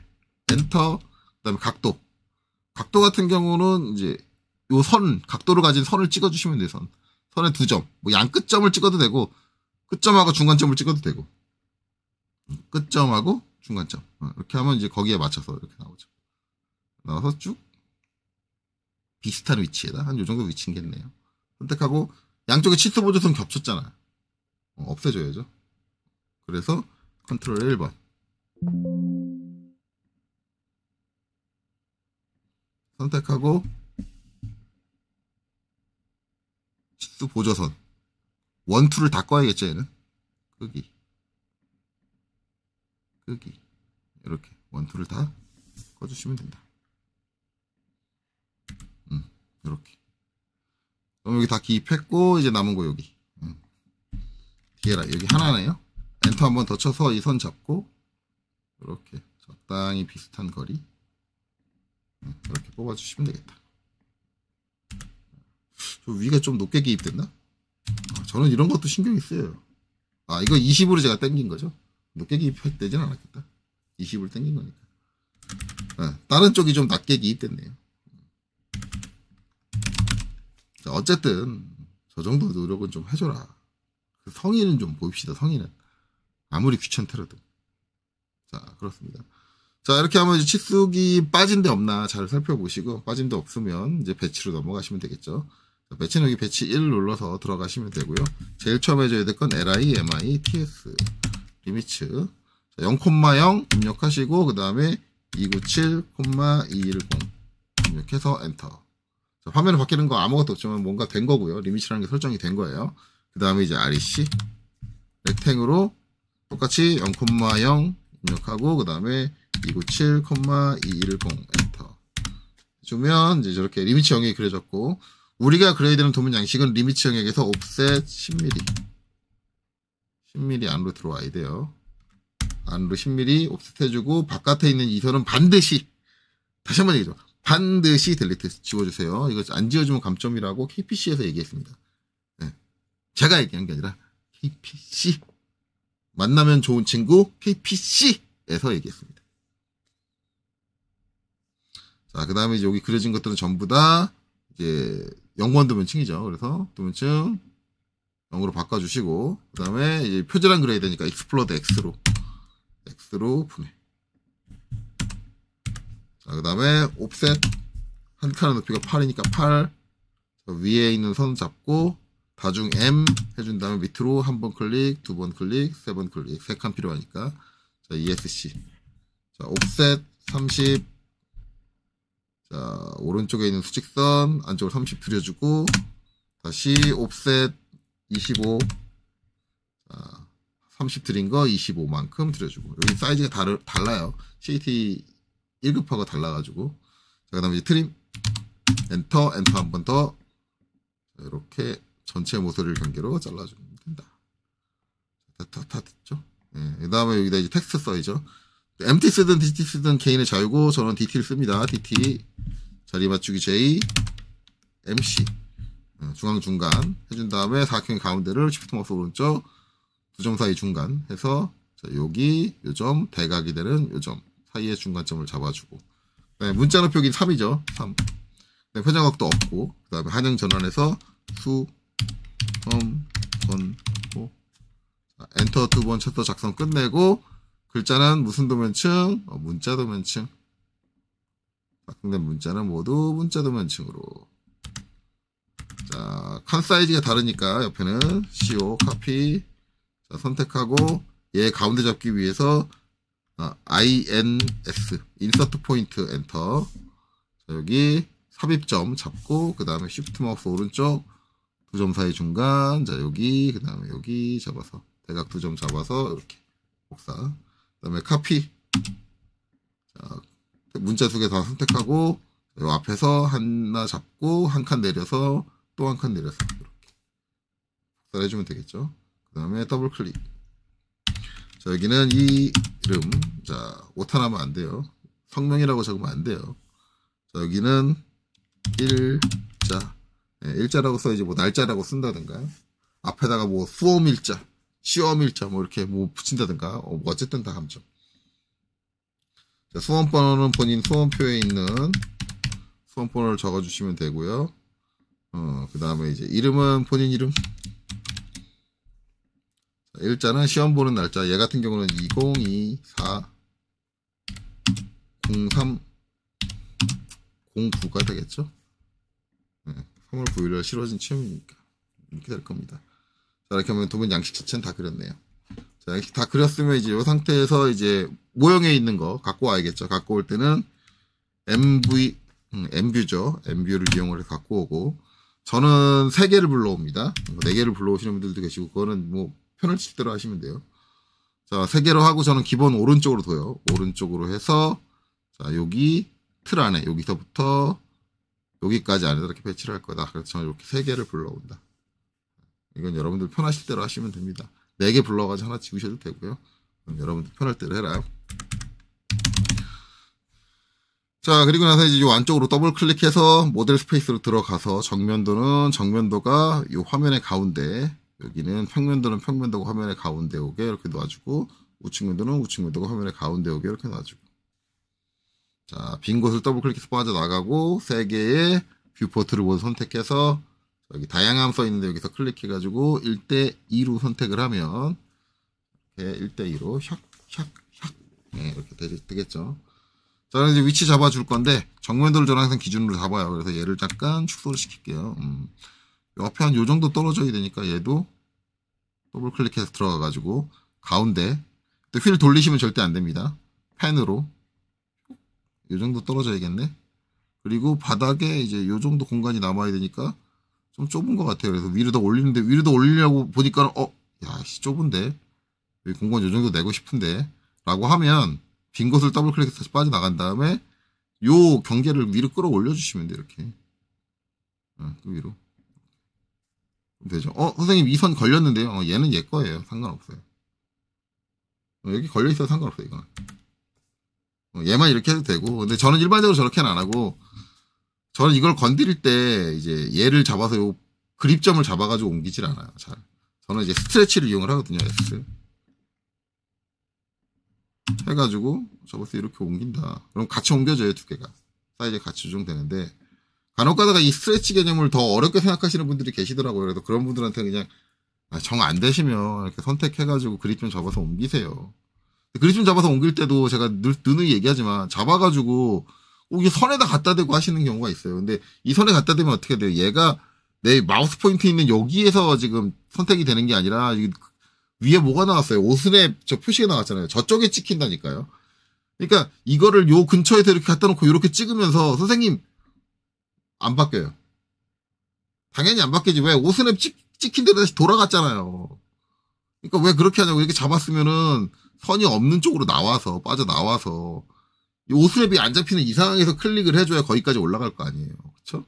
엔터. 그다음에 각도 같은 경우는 이제 요 각도를 가진 선을 찍어주시면 돼요. 선의 2점, 양 끝점을 찍어도 되고, 끝점하고 중간점을 찍어도 되고, 끝점하고 중간점. 이렇게 하면 이제 거기에 맞춰서 이렇게 나오죠. 나와서 쭉 비슷한 위치에다 한 요 정도 위치겠네요. 선택하고 양쪽에 치수 보조선 겹쳤잖아요. 없애줘야죠. 그래서 컨트롤 1번. 선택하고 치수 보조선 1, 2를 다 꺼야겠죠. 얘는 끄기 이렇게 1, 2를 다 꺼주시면 된다. 이렇게. 그럼 여기 다 기입했고 이제 남은 거 여기 뒤에라 여기 하나네요. 엔터 한번 더 쳐서 이 선 잡고 이렇게 적당히 비슷한 거리 이렇게 뽑아주시면 되겠다. 저 위가 좀 높게 기입됐나? 저는 이런 것도 신경이 쓰여요. 이거 20으로 제가 당긴 거죠. 높게 기입되진 않았겠다. 20을 당긴 거니까. 다른 쪽이 좀 낮게 기입됐네요. 자, 어쨌든 저 정도 노력은 좀 해줘라. 그 성의는 좀 보입시다. 성의는 아무리 귀찮더라도. 자, 그렇습니다. 자, 이렇게 하면 이제 치수기 빠진 데 없나 잘 살펴보시고 빠진 데 없으면 이제 배치로 넘어가시면 되겠죠. 자, 배치는 여기 배치 1 눌러서 들어가시면 되고요. 제일 처음 해줘야 될 건 li, mi, ts 리미츠 0,0 입력하시고 그 다음에 297,210 입력해서 엔터. 자, 화면에 바뀌는 거 아무것도 없지만 뭔가 된 거고요. 리미츠라는 게 설정이 된 거예요. 그 다음에 이제 REC 렉탱으로 똑같이 0,0 입력하고 그 다음에 297,210 엔터 해주면 이제 저렇게 리미츠 영역이 그려졌고 우리가 그려야 되는 도면 양식은 리미츠 영역에서 옵셋 10mm 안으로 들어와야 돼요. 안으로 10mm 옵셋 해주고 바깥에 있는 이 선은 반드시 다시 한번 얘기죠. 반드시 델리트 지워주세요. 이거 안 지워주면 감점이라고 KPC에서 얘기했습니다. 네. 제가 얘기한 게 아니라 KPC 만나면 좋은 친구 KPC에서 얘기했습니다. 자, 그 다음에 여기 그려진 것들은 전부 다 이제 0번 도면층이죠. 그래서 도면층 0으로 바꿔주시고 그 다음에 이제 표제란 그려야 되니까 익스플로드 X로 분해. 자, 그 다음에 옵셋 한 칸의 높이가 8이니까 8 위에 있는 선 잡고 다중 M 해준 다음에 밑으로 한 번 클릭, 두 번 클릭, 세 번 클릭 3칸 필요하니까 자, ESC 자, 옵셋 30 자, 오른쪽에 있는 수직선 안쪽으로 30 들여주고 다시 옵셋 25 자, 30 들인 거 25만큼 들여주고 여기 사이즈가 달라요. CAT 1급하고 달라가지고 자, 그 다음에 이제 트림 엔터 한 번 더 이렇게 전체 모서리를 경계로 잘라주면 된다. 다 됐죠? 네, 그 다음에 여기다 이제 텍스트 써야죠. MT 쓰든 DT 쓰든 개인의 자유고 저는 DT를 씁니다. DT 자리 맞추기 J MC 중앙 중간 해준 다음에 사각형 가운데를 시프트 마우스 오른쪽 두 점 사이 중간 해서 자, 여기 요점 대각이 되는 요점 사이의 중간점을 잡아주고 네, 문자 높이 3이죠. 3 네, 회전각도 없고 그 다음에 한형 전환해서 수 호 엔터 두 번 쳐서 작성 끝내고 글자는 무슨 도면층? 문자 도면층. 작성된 문자는 모두 문자 도면층으로. 자, 칸 사이즈가 다르니까 옆에는 CO 카피 자, 선택하고 얘 가운데 잡기 위해서 INS 인서트 포인트 엔터 자, 여기 삽입점 잡고 그 다음에 쉬프트 마우스 오른쪽 두 점 사이 중간 자 여기 그 다음에 여기 잡아서 대각 두 점 잡아서 이렇게 복사 그 다음에 카피 자, 문자 두 개 다 선택하고 요 앞에서 하나 잡고 한 칸 내려서 또 한 칸 내려서 이렇게 복사를 해주면 되겠죠. 그 다음에 더블 클릭 자 여기는 이 이름 자 오타나면 안 돼요. 성명이라고 적으면 안 돼요. 자 여기는 일자 네, 일자라고 써야지 뭐 날짜라고 쓴다든가 앞에다가 뭐 수험일자 시험일자 뭐 이렇게 뭐 붙인다든가 뭐 어쨌든 다 감점. 자, 수험번호는 본인 수험표에 있는 수험번호를 적어주시면 되고요. 그 다음에 이제 이름은 본인 이름. 자, 일자는 시험 보는 날짜. 얘 같은 경우는 2024 03 09가 되겠죠. 네, 3월 9일에 치러진 시험이니까 이렇게 될 겁니다. 자, 이렇게 하면 도면 양식 자체는 다 그렸네요. 자, 양식 다 그렸으면 이제 이 상태에서 이제 모형에 있는 거 갖고 와야겠죠. 갖고 올 때는 MV 엠뷰죠. 엠뷰를 이용을 해서 갖고 오고, 저는 3개를 불러옵니다. 4개를 불러오시는 분들도 계시고, 그거는 뭐 편을 칠 대로 하시면 돼요. 자, 3개로 하고 저는 기본 오른쪽으로 둬요. 오른쪽으로 해서, 자, 여기 틀 안에, 여기서부터 여기까지 안에다 이렇게 배치를 할 거다. 그래서 저는 이렇게 3개를 불러온다. 이건 여러분들 편하실 대로 하시면 됩니다. 4개 불러가지고 하나 지우셔도 되고요. 여러분들 편할 대로 해라. 자, 그리고 나서 이제 이 안쪽으로 더블 클릭해서 모델 스페이스로 들어가서 정면도는 정면도가 이 화면의 가운데, 여기는 평면도는 평면도가 화면의 가운데 오게 이렇게 놔주고, 우측면도는 우측면도가 화면의 가운데 오게 이렇게 놔주고. 자, 빈 곳을 더블 클릭해서 빠져나가고, 3개의 뷰포트를 모두 선택해서, 여기 다양함 써 있는데 여기서 클릭해가지고 1:2로 선택을 하면, 이렇게 1:2로 샥. 네, 이렇게 되겠죠. 자, 이제 위치 잡아줄 건데, 정면도를 저는 항상 기준으로 잡아요. 그래서 얘를 잠깐 축소를 시킬게요. 옆에 한 요 정도 떨어져야 되니까 얘도 더블 클릭해서 들어가가지고, 가운데, 또 휠 돌리시면 절대 안 됩니다. 펜으로. 요 정도 떨어져야겠네. 그리고 바닥에 이제 요 정도 공간이 남아야 되니까, 좀 좁은 것 같아요. 그래서 위로 더 올리는데, 위로 더 올리려고 보니까, 야, 좁은데? 여기 공간 요 정도 내고 싶은데? 라고 하면, 빈 곳을 더블 클릭해서 다시 빠져나간 다음에 요 경계를 위로 끌어올려 주시면 돼요. 이렇게. 또 위로. 되죠. 선생님 이 선 걸렸는데요. 얘는 얘 거예요. 상관없어요. 여기 걸려있어도 상관없어요. 이거는. 얘만 이렇게 해도 되고. 근데 저는 일반적으로 저렇게는 안 하고, 저는 이걸 건드릴 때 이제 얘를 잡아서 요 그립점을 잡아가지고 옮기질 않아요. 잘. 저는 이제 스트레치를 이용을 하거든요. S. 해가지고 저것을 이렇게 옮긴다. 그럼 같이 옮겨져요. 2개가. 사이즈가 같이 조정되는데, 간혹 가다가 이 스트레치 개념을 더 어렵게 생각하시는 분들이 계시더라고요. 그래서 그런 분들한테 그냥 정 안 되시면 이렇게 선택해가지고 그립 좀 잡아서 옮기세요. 그립 좀 잡아서 옮길 때도 제가 누누이 얘기하지만, 잡아가지고 이게 선에다 갖다 대고 하시는 경우가 있어요. 근데 이 선에 갖다 대면 어떻게 돼요? 얘가 내 마우스 포인트 있는 여기에서 지금 선택이 되는 게 아니라, 위에 뭐가 나왔어요? 오스랩 저 표시가 나왔잖아요. 저쪽에 찍힌다니까요. 그러니까 이거를 요 근처에서 이렇게 갖다 놓고 이렇게 찍으면서, 선생님 안 바뀌어요. 당연히 안 바뀌지. 왜? 오스랩 찍힌 데로 다시 돌아갔잖아요. 그러니까 왜 그렇게 하냐고. 이렇게 잡았으면은 선이 없는 쪽으로 나와서, 빠져나와서, 이 오스랩이 안 잡히는 이 상황에서 클릭을 해줘야 거기까지 올라갈 거 아니에요. 그쵸?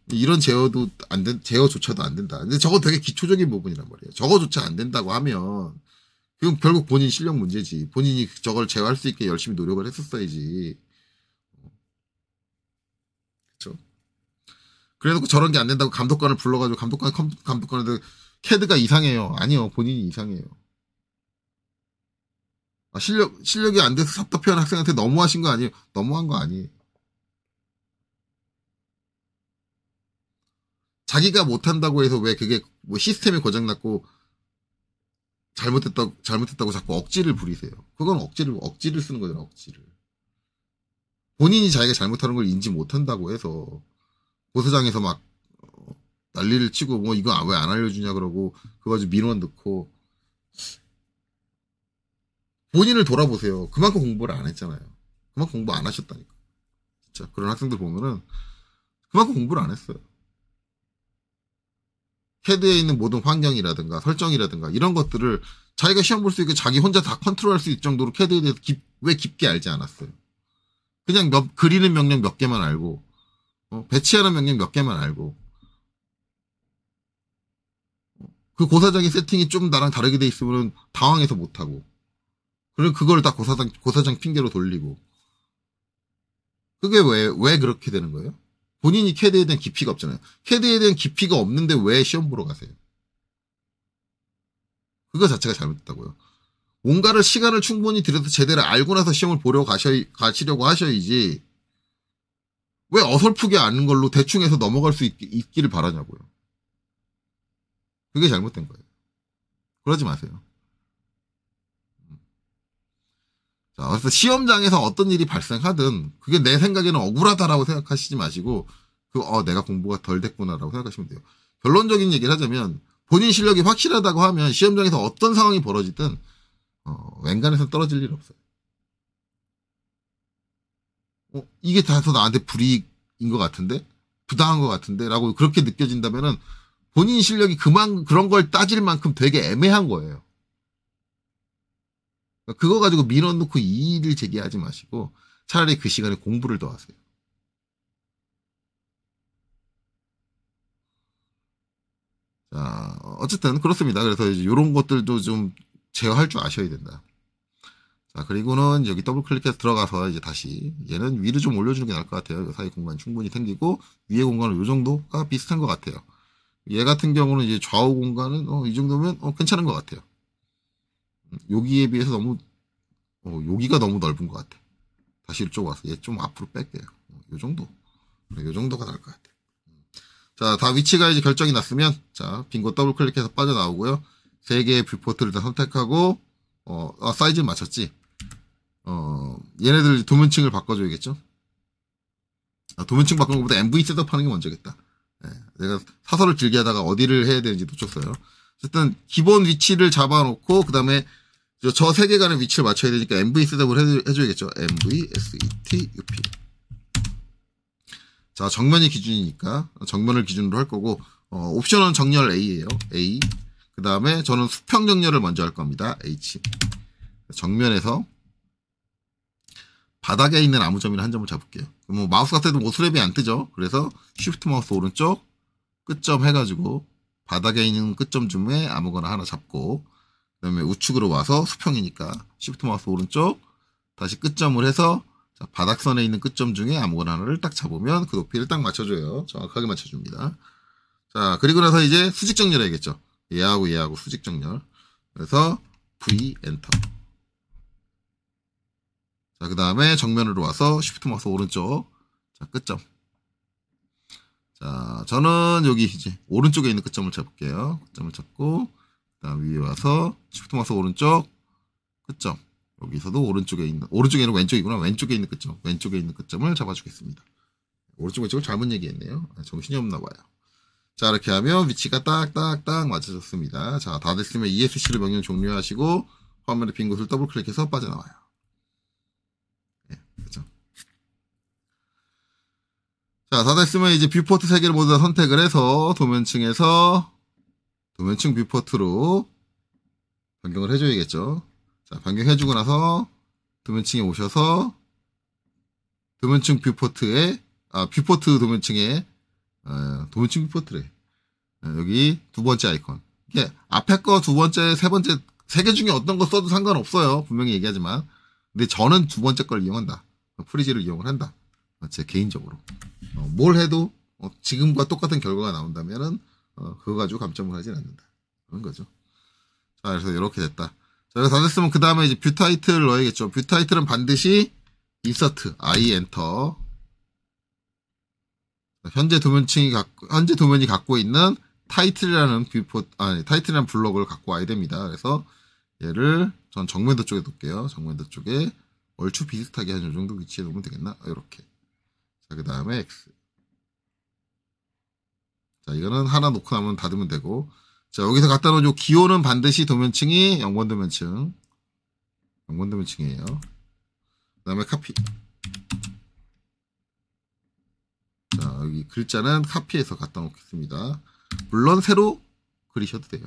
이런 제어조차도 안 된다. 근데 저거 되게 기초적인 부분이란 말이에요. 저거조차 안 된다고 하면, 그럼 결국 본인 실력 문제지. 본인이 저걸 제어할 수 있게 열심히 노력을 했었어야지. 그쵸? 그래놓고 저런 게 안 된다고 감독관을 불러가지고, 감독관한테 캐드가 이상해요. 아니요. 본인이 이상해요. 실력이 안 돼서 답답해하는 학생한테 너무하신 거 아니에요? 너무한 거 아니에요. 자기가 못한다고 해서 왜 그게 뭐 시스템이 고장났고 잘못했다고 자꾸 억지를 부리세요. 그건 억지를 쓰는 거잖아, 억지를. 본인이 자기가 잘못하는 걸 인지 못한다고 해서 고소장에서 막 난리를 치고, 뭐 이거 왜 안 알려주냐 그러고, 그거 가지고 민원 넣고. 본인을 돌아보세요. 그만큼 공부를 안 했잖아요. 그만큼 공부 안 하셨다니까. 진짜 그런 학생들 보면은 그만큼 공부를 안 했어요. 캐드에 있는 모든 환경이라든가 설정이라든가 이런 것들을 자기가 시험 볼 수 있게 자기 혼자 다 컨트롤할 수 있을 정도로 캐드에 대해서 왜 깊게 알지 않았어요. 그냥 그리는 명령 몇 개만 알고, 배치하는 명령 몇 개만 알고, 그 고사장의 세팅이 좀 나랑 다르게 돼 있으면 당황해서 못하고, 그리고 그걸 다 고사장 핑계로 돌리고. 그게 왜 그렇게 되는 거예요? 본인이 캐드에 대한 깊이가 없잖아요. 캐드에 대한 깊이가 없는데 왜 시험 보러 가세요? 그거 자체가 잘못됐다고요. 뭔가를 시간을 충분히 들여서 제대로 알고 나서 시험을 보러 가시려고 하셔야지, 왜 어설프게 아는 걸로 대충 해서 넘어갈 수 있기를 바라냐고요. 그게 잘못된 거예요. 그러지 마세요. 자, 그래서 시험장에서 어떤 일이 발생하든 그게 내 생각에는 억울하다라고 생각하시지 마시고, 내가 공부가 덜 됐구나라고 생각하시면 돼요. 결론적인 얘기를 하자면, 본인 실력이 확실하다고 하면 시험장에서 어떤 상황이 벌어지든 웬간에서 떨어질 일 없어요. 이게 다 더 나한테 불이익인 것 같은데? 부당한 것 같은데? 라고 그렇게 느껴진다면은 본인 실력이 그런 걸 따질 만큼 되게 애매한 거예요. 그거 가지고 밀어놓고 이의를 제기하지 마시고 차라리 그 시간에 공부를 더 하세요. 자, 어쨌든 그렇습니다. 그래서 이제 이런 것들도 좀 제어할 줄 아셔야 된다. 자, 그리고는 여기 더블 클릭해서 들어가서 이제 다시 얘는 위로 좀 올려주는 게 나을 것 같아요. 이 사이 공간 충분히 생기고 위에 공간은 이 정도가 비슷한 것 같아요. 얘 같은 경우는 이제 좌우 공간은 이 정도면 괜찮은 것 같아요. 여기에 비해서 너무 여기가 너무 넓은 것 같아. 다시 이쪽 와서 얘 좀 앞으로 뺄게요. 요 정도. 요 정도가 나을 것 같아. 자, 다 위치가 이제 결정이 났으면 자, 빈곳 더블 클릭해서 빠져나오고요. 3개의 뷰포트를 다 선택하고 사이즈는 맞췄지. 얘네들 도면층을 바꿔줘야겠죠. 도면층 바꾸는 것보다 MV 셋업하는 게 먼저겠다. 네, 내가 사설을 길게 하다가 어디를 해야 되는지 놓쳤어요. 어쨌든 기본 위치를 잡아놓고 그 다음에 저 세 개 간의 위치를 맞춰야 되니까 MV 셋업을 해줘야겠죠. MV SETUP. 자, 정면이 기준이니까 정면을 기준으로 할 거고 옵션은 정렬 A예요. A. 그 다음에 저는 수평 정렬을 먼저 할 겁니다. H. 정면에서 바닥에 있는 아무 점이나 한 점을 잡을게요. 뭐 마우스 같을 때도 오스랩이 안 뜨죠. 그래서 쉬프트 마우스 오른쪽 끝점 해가지고 바닥에 있는 끝점 중에 아무거나 하나 잡고 그 다음에 우측으로 와서 수평이니까 쉬프트 마우스 오른쪽 다시 끝점을 해서 자, 바닥선에 있는 끝점 중에 아무거나 하나를 딱 잡으면 그 높이를 딱 맞춰줘요. 정확하게 맞춰줍니다. 자, 그리고 나서 이제 수직 정렬해야겠죠. 얘하고 수직 정렬. 그래서 V 엔터. 자, 그 다음에 정면으로 와서 쉬프트 마우스 오른쪽. 자, 끝점. 자, 저는 여기 이제 오른쪽에 있는 끝점을 잡을게요. 끝점을 잡고, 그 다음 위에 와서 쉬프트 마우스 오른쪽, 끝점. 여기서도 오른쪽에는 왼쪽이구나. 왼쪽에 있는 끝점. 왼쪽에 있는 끝점을 잡아주겠습니다. 오른쪽 왼쪽을 잘못 얘기했네요. 정신이 없나 봐요. 자, 이렇게 하면 위치가 딱딱딱 맞춰졌습니다. 자, 다 됐으면 ESC로 명령 종료하시고 화면에 빈 곳을 더블 클릭해서 빠져나와요. 네, 그렇죠. 자, 다 됐으면 이제 뷰포트 3개를 모두 다 선택을 해서 도면층에서 도면층 뷰포트로 변경을 해줘야겠죠. 자, 변경해주고 나서 도면층에 오셔서 도면층 뷰포트에 뷰포트 도면층에 도면층 뷰포트래. 여기 두 번째 아이콘. 이게 앞에 거 두 번째, 세 번째, 3개 중에 어떤 거 써도 상관없어요. 분명히 얘기하지만. 근데 저는 두 번째 걸 이용한다. 프리지를 이용을 한다. 제 개인적으로. 뭘 해도 지금과 똑같은 결과가 나온다면은 그거 가지고 감점을 하진 않는다. 그런 거죠. 자, 그래서 이렇게 됐다. 자, 이거 다 됐으면 그 다음에 이제 뷰 타이틀을 넣어야겠죠. 뷰 타이틀은 반드시 인서트, I 엔터. 현재 도면이 갖고 있는 타이틀이라는 타이틀이라는 블록을 갖고 와야 됩니다. 그래서 얘를 전 정면도 쪽에 놓을게요. 정면도 쪽에 얼추 비슷하게 한 이 정도 위치에 놓으면 되겠나? 이렇게. 자, 그 다음에 X. 자, 이거는 하나 놓고 나면 닫으면 되고. 자, 여기서 갖다 놓은 요 기호는 반드시 도면층이 0번 도면층. 0번 도면층이에요. 그 다음에 카피. 자, 여기 글자는 카피해서 갖다 놓겠습니다. 물론 새로 그리셔도 돼요.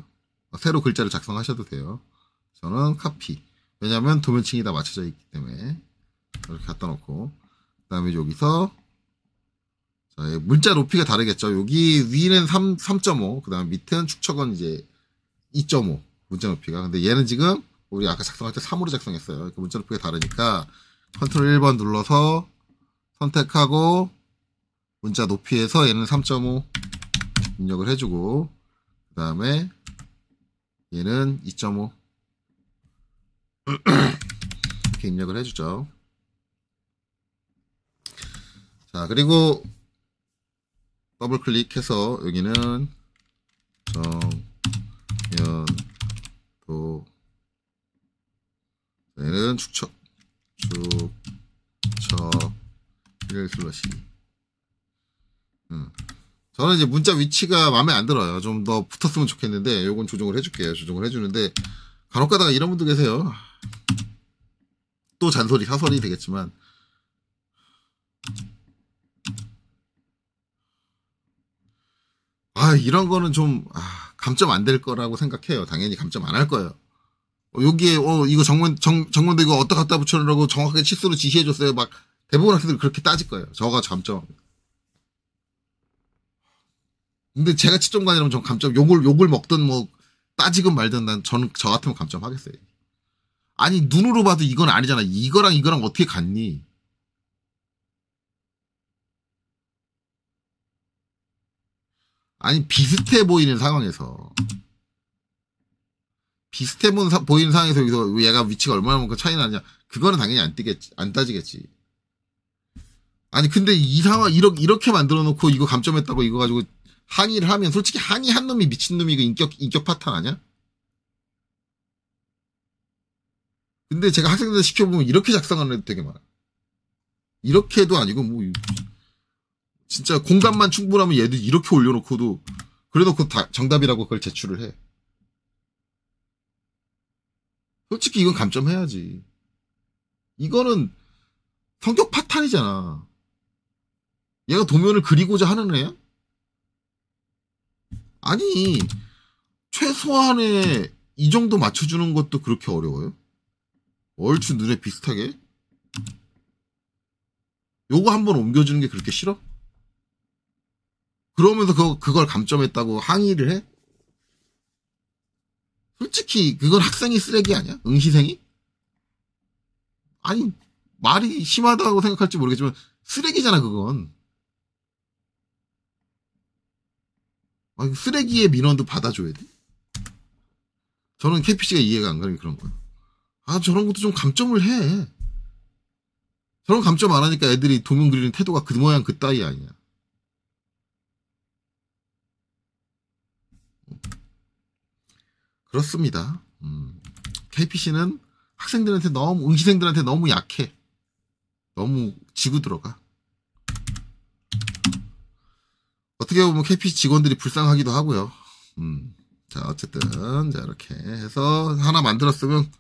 새로 글자를 작성하셔도 돼요. 저는 카피. 왜냐하면 도면층이 다 맞춰져 있기 때문에. 이렇게 갖다 놓고. 그 다음에 여기서 자, 문자 높이가 다르겠죠. 여기 위는 3.5, 그 다음 밑은 축척은 이제 2.5 문자 높이가. 근데 얘는 지금 우리 아까 작성할 때 3으로 작성했어요. 문자 높이가 다르니까 컨트롤 1번 눌러서 선택하고 문자 높이에서 얘는 3.5 입력을 해주고 그 다음에 얘는 2.5 이렇게 입력을 해주죠. 자, 그리고 더블 클릭해서 여기는 정면도 얘는 축척 1/2 저는 이제 문자 위치가 마음에 안 들어요. 좀 더 붙었으면 좋겠는데 요건 조정을 해줄게요. 조정을 해주는데 간혹 가다가 이런 분도 계세요. 또 잔소리 사설이 되겠지만 이런 거는 좀, 감점 안 될 거라고 생각해요. 당연히 감점 안 할 거예요. 여기에, 이거 정문도 이거 어디다 갖다 붙여놓으라고 정확하게 치수로 지시해줬어요. 막, 대부분 학생들 그렇게 따질 거예요. 저가 감점. 근데 제가 채점관이라면 전 감점, 욕을 먹든 뭐, 따지건 말든 저는 저 같으면 감점하겠어요. 아니, 눈으로 봐도 이건 아니잖아. 이거랑 어떻게 같니? 아니, 비슷해 보이는 상황에서 여기서 얘가 위치가 얼마나 차이 나냐. 그거는 당연히 안 따지겠지. 아니, 근데 이 상황, 이렇게 만들어 놓고 이거 감점했다고 이거 가지고 항의를 하면 솔직히 항의한 놈이 미친놈이 이거 인격 파탄 아니야? 근데 제가 학생들 시켜보면 이렇게 작성하는 애도 되게 많아. 이렇게도 아니고, 뭐, 진짜 공감만 충분하면 얘도 이렇게 올려놓고도, 그래놓고 다 정답이라고 그걸 제출을 해. 솔직히 이건 감점해야지. 이거는 성격 파탄이잖아. 얘가 도면을 그리고자 하는 애야? 아니, 최소한의 이 정도 맞춰주는 것도 그렇게 어려워요? 얼추 눈에 비슷하게? 요거 한번 옮겨주는 게 그렇게 싫어? 그러면서 그걸 감점했다고 항의를 해? 솔직히 그건 학생이 쓰레기 아니야? 응시생이? 아니, 말이 심하다고 생각할지 모르겠지만 쓰레기잖아, 그건. 쓰레기의 민원도 받아줘야 돼? 저는 KPC가 이해가 안 가는 게 그런 거야. 저런 것도 좀 감점을 해. 저런 감점 안 하니까 애들이 도면 그리는 태도가 그 모양 그 따위 아니야. 그렇습니다. KPC는 응시생들한테 너무 약해. 너무 지고 들어가. 어떻게 보면 KPC 직원들이 불쌍하기도 하고요. 자, 어쨌든, 자, 이렇게 해서 하나 만들었으면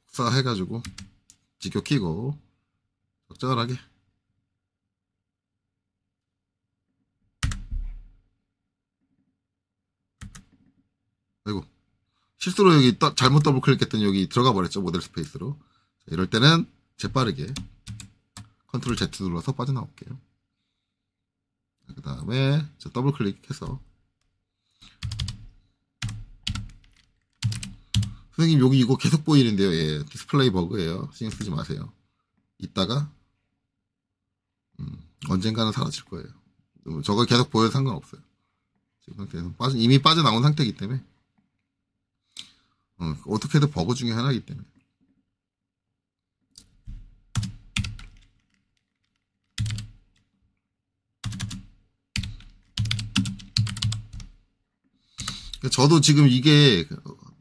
복사해가지고, 직교 키고, 적절하게. 아이고. 실수로 여기 잘못 더블 클릭했더니 여기 들어가 버렸죠. 모델 스페이스로. 자, 이럴 때는 재빠르게 컨트롤 Z 눌러서 빠져나올게요. 그 다음에 더블 클릭해서 선생님 여기 이거 계속 보이는데요. 예, 디스플레이 버그예요. 신경 쓰지 마세요. 이따가 언젠가는 사라질 거예요. 저거 계속 보여도 상관없어요. 지금 상태에서 이미 빠져나온 상태이기 때문에 어떻게든 버그 중에 하나이기 때문에. 저도 지금 이게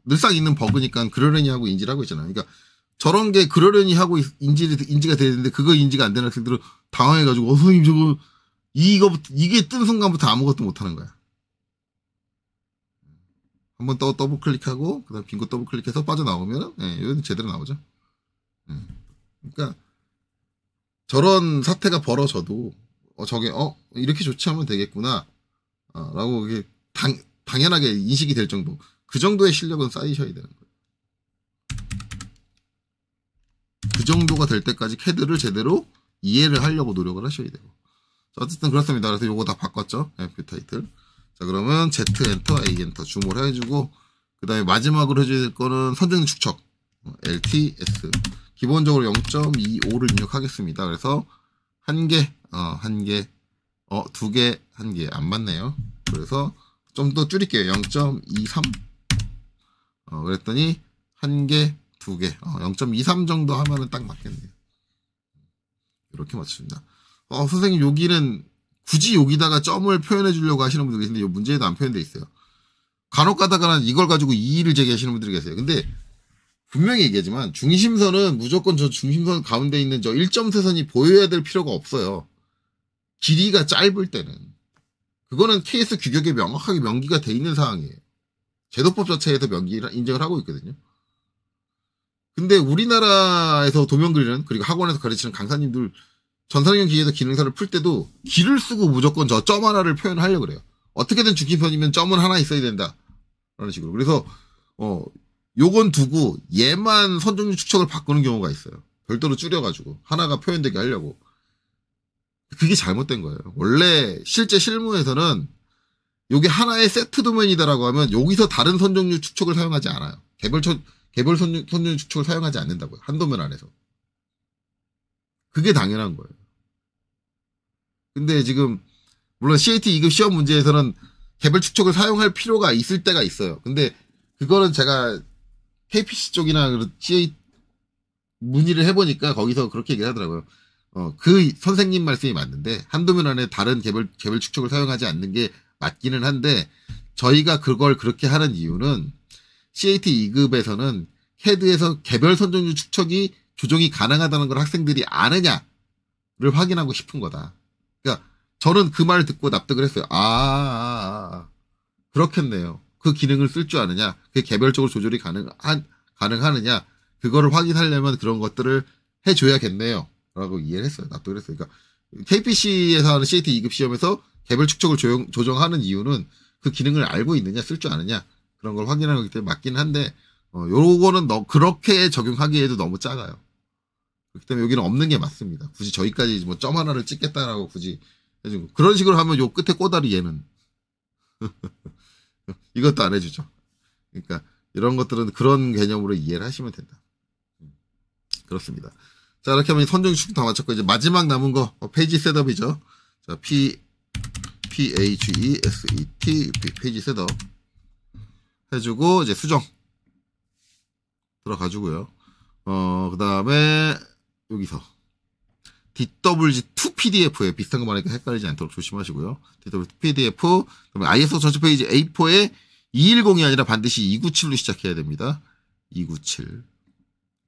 늘상 있는 버그니까 그러려니 하고 인지를 하고 있잖아요. 그러니까 저런 게 그러려니 하고 인지가 되는데 그거 인지가 안 되는 학생들은 당황해가지고 선생님 저거 이게 뜬 순간부터 아무것도 못하는 거야. 한번 더블 클릭하고 그다음 빈 거 더블 클릭해서 빠져나오면 이건 제대로 나오죠. 그러니까 저런 사태가 벌어져도 저게 이렇게 조치하면 되겠구나 라고 이게 당연하게 인식이 될 정도, 그 정도의 실력은 쌓이셔야 되는 거예요. 그 정도가 될 때까지 CAD를 제대로 이해를 하려고 노력을 하셔야 되고. 자, 어쨌든 그렇습니다. 그래서 요거 다 바꿨죠. 뷰 타이틀. 자, 그러면 Z 엔터, A 엔터 주모를 해주고, 그 다음에 마지막으로 해줘야 될 거는 선정 축척, LTS. 기본적으로 0.25를 입력하겠습니다. 그래서 한 개, 두 개, 한 개. 안 맞네요. 그래서 좀 더 줄일게요. 0.23. 그랬더니 한 개, 두 개. 0.23 정도 하면은 딱 맞겠네요. 이렇게 맞춥니다. 선생님 여기는 굳이 여기다가 점을 표현해 주려고 하시는 분들 계신데 이 문제에도 안 표현되어 있어요. 간혹 가다가는 이걸 가지고 이의를 제기하시는 분들이 계세요. 근데 분명히 얘기하지만 중심선은 무조건 저 중심선 가운데 있는 저 1점세선이 보여야 될 필요가 없어요. 길이가 짧을 때는. 그거는 KS 규격에 명확하게 명기가 돼 있는 사항이에요. 제도법 자체에서 명기를 인정을 하고 있거든요. 근데 우리나라에서 도면 그리는, 그리고 학원에서 가르치는 강사님들 전산형 기계에서 기능사를 풀 때도 기를 쓰고 무조건 저 점 하나를 표현하려고 그래요. 어떻게든 주기편이면 점은 하나 있어야 된다. 라는 식으로. 그래서, 요건 두고 얘만 선종류 축척을 바꾸는 경우가 있어요. 별도로 줄여가지고. 하나가 표현되게 하려고. 그게 잘못된 거예요. 원래 실제 실무에서는 요게 하나의 세트 도면이다라고 하면 여기서 다른 선종류 축척을 사용하지 않아요. 개별 선종류 축척을 사용하지 않는다고요. 한 도면 안에서. 그게 당연한 거예요. 근데 지금 물론 CAT 2급 시험 문제에서는 개별 축척을 사용할 필요가 있을 때가 있어요. 근데 그거는 제가 KPC 쪽이나 CAT 문의를 해보니까 거기서 그렇게 얘기를 하더라고요. 그 선생님 말씀이 맞는데 한도면 안에 다른 개별 축척을 사용하지 않는 게 맞기는 한데 저희가 그걸 그렇게 하는 이유는 CAT 2급에서는 CAD에서 개별 선종류 축척이 조정이 가능하다는 걸 학생들이 아느냐를 확인하고 싶은 거다. 그러니까 저는 그 말을 듣고 납득을 했어요. 그렇겠네요. 그 기능을 쓸 줄 아느냐, 그게 개별적으로 조절이 가능하느냐, 그거를 확인하려면 그런 것들을 해줘야겠네요. 라고 이해를 했어요. 납득을 했어요. 그러니까 KPC에서 하는 CAT 2급 시험에서 개별 축척을 조정하는 이유는 그 기능을 알고 있느냐, 쓸 줄 아느냐, 그런 걸 확인하는 거기 때문에 맞긴 한데, 요거는 그렇게 적용하기에도 너무 작아요. 그렇기 때문에 여기는 없는 게 맞습니다. 굳이 저희까지 뭐 점 하나를 찍겠다라고 굳이 해주고. 그런 식으로 하면 요 끝에 꼬다리 얘는. 이것도 안 해주죠. 그러니까 이런 것들은 그런 개념으로 이해를 하시면 된다. 그렇습니다. 자, 이렇게 하면 선정 축 다 마쳤고, 이제 마지막 남은 거, 페이지 셋업이죠. 자, PHESET, 페이지 셋업. 해주고, 이제 수정. 들어가주고요. 그 다음에, 여기서. DWG2 PDF에 비슷한 거 말하니까 헷갈리지 않도록 조심하시고요. DWG2 PDF, 그 다음에 ISO 전체 페이지 A4에 210이 아니라 반드시 297로 시작해야 됩니다. 297.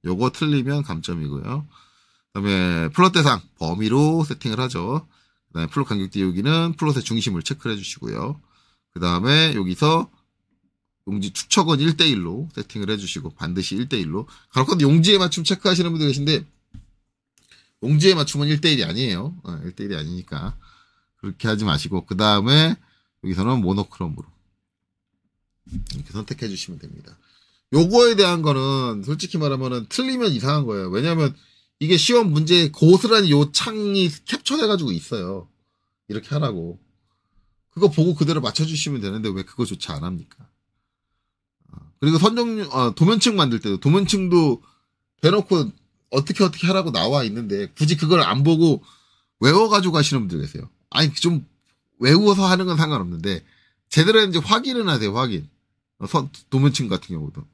요거 틀리면 감점이고요. 그 다음에 플롯 대상 범위로 세팅을 하죠. 그 다음에 플롯 간격 띄우기는 플롯의 중심을 체크를 해주시고요. 그 다음에 여기서 용지 축척은 1대1로 세팅을 해주시고 반드시 1대1로. 간혹가다 용지에 맞춤 체크하시는 분들 계신데 용지에 맞춤은 1대1이 아니에요. 1대1이 아니니까 그렇게 하지 마시고, 그 다음에 여기서는 모노크롬으로 이렇게 선택해 주시면 됩니다. 요거에 대한 거는 솔직히 말하면은 틀리면 이상한 거예요. 왜냐면 이게 시험 문제에 고스란히 요 창이 캡처돼가지고 있어요. 이렇게 하라고. 그거 보고 그대로 맞춰주시면 되는데 왜 그거조차 안 합니까? 그리고 도면층 만들 때도 도면층도 대놓고 어떻게 하라고 나와 있는데 굳이 그걸 안 보고 외워가지고 하시는 분들 계세요. 아니, 좀 외워서 하는 건 상관없는데 제대로 이제 확인은 하세요. 확인. 도면층 같은 경우도.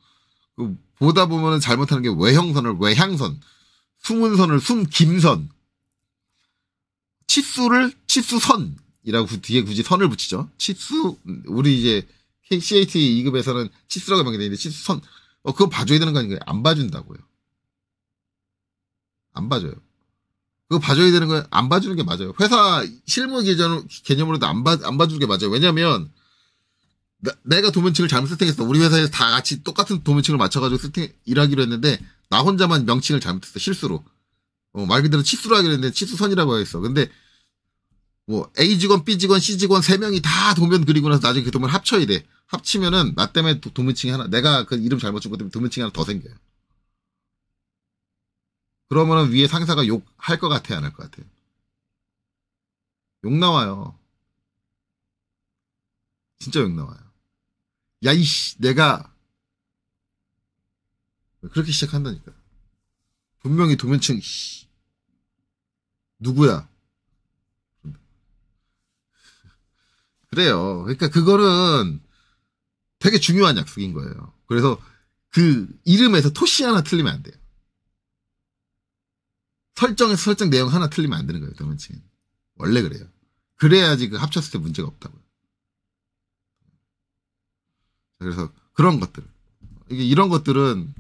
보다 보면은 잘못하는 게 외형선을 외향선, 숨은선을 숨김선, 치수선이라고 뒤에 굳이 선을 붙이죠. 치수, 우리 이제 CAT 2급에서는 치수라고 명기되는데 치수선, 그거 봐줘야 되는 거 아닌가요? 안 봐준다고요. 안 봐줘요. 그거 봐줘야 되는 거예요. 안 봐주는 게 맞아요. 회사 실무 개념으로도 안 봐주는 게 맞아요. 왜냐면 내가 도면층을 잘못 세팅했어. 우리 회사에서 다 같이 똑같은 도면층을 맞춰가지고 일하기로 했는데 나 혼자만 명칭을 잘못했어. 실수로. 말 그대로 치수로 하기로 했는데 치수선이라고 했어. 근데 뭐 A 직원, B 직원, C 직원 3명이 다 도면 그리고 나서 나중에 그 도면 합쳐야 돼. 합치면은 나 때문에 도면층이 하나, 내가 그 이름 잘못 준 것 때문에 도면층이 하나 더 생겨요. 그러면은 위에 상사가 욕 할 것 같아요, 안 할 것 같아요? 욕 나와요. 진짜 욕 나와요. 야, 이씨, 내가 그렇게 시작한다니까. 분명히 도면층, 누구야? 그래요. 그러니까 그거는 되게 중요한 약속인 거예요. 그래서 그 이름에서 토시 하나 틀리면 안 돼요. 설정 내용 하나 틀리면 안 되는 거예요, 도면층은. 원래 그래요. 그래야지 그 합쳤을 때 문제가 없다고요. 그래서 그런 것들. 이런 것들은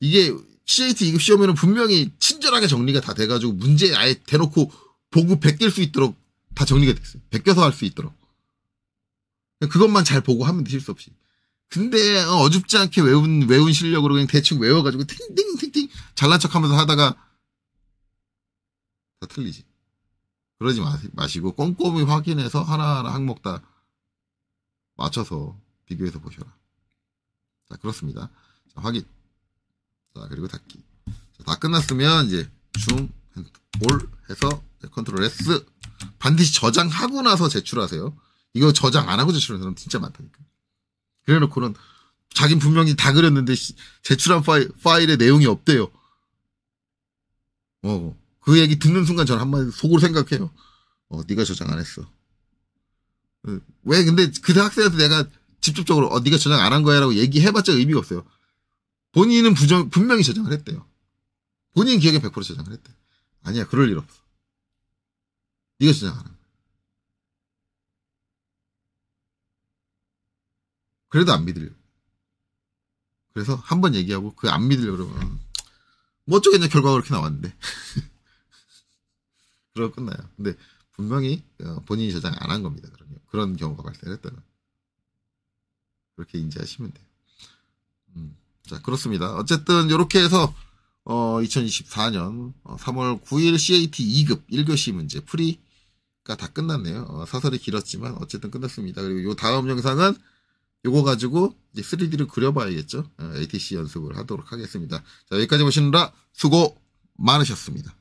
이게 CAT 2급 시험에는 분명히 친절하게 정리가 다 돼가지고 문제 아예 대놓고 보고 베낄 수 있도록 다 정리가 됐어요. 베껴서 할 수 있도록. 그것만 잘 보고 하면 돼, 실수 없이. 근데 어줍지 않게 외운 실력으로 그냥 대충 외워가지고 팅팅팅팅 잘난 척하면서 하다가 다 틀리지. 그러지 마시고 꼼꼼히 확인해서 하나하나 항목 다 맞춰서 비교해서 보셔라. 자, 그렇습니다. 자, 확인. 자, 그리고 닫기. 자, 다 끝났으면 이제 줌, 올 해서 컨트롤 S. 반드시 저장하고 나서 제출하세요. 이거 저장 안 하고 제출하는 사람 진짜 많다니까. 그래 놓고는 자긴 분명히 다 그렸는데 제출한 파일에 내용이 없대요. 그 얘기 듣는 순간 저는 한마디 속으로 생각해요. 네가 저장 안 했어. 왜 근데 그 학생한테 내가 직접적으로 네가 저장 안 한 거야 라고 얘기해봤자 의미가 없어요. 본인은 분명히 저장을 했대요. 본인 기억에 100% 저장을 했대. 아니야, 그럴 일 없어. 네가 저장 안 한 거야. 그래도 안 믿으려고. 그래서 한 번 얘기하고 그 안 믿으려고 그러면 뭐 어쩌겠냐, 결과가 그렇게 나왔는데. 그러고 끝나요. 근데 분명히 본인이 저장 안 한 겁니다. 그런 경우가 발생했다면 그렇게 인지하시면 돼요. 자, 그렇습니다. 어쨌든 이렇게 해서 2024년 3월 9일 CAT 2급 1교시 문제 풀이가 다 끝났네요. 사설이 길었지만 어쨌든 끝났습니다. 그리고 요 다음 영상은 요거 가지고 이제 3D를 그려봐야겠죠. ATC 연습을 하도록 하겠습니다. 자, 여기까지 보시느라 수고 많으셨습니다.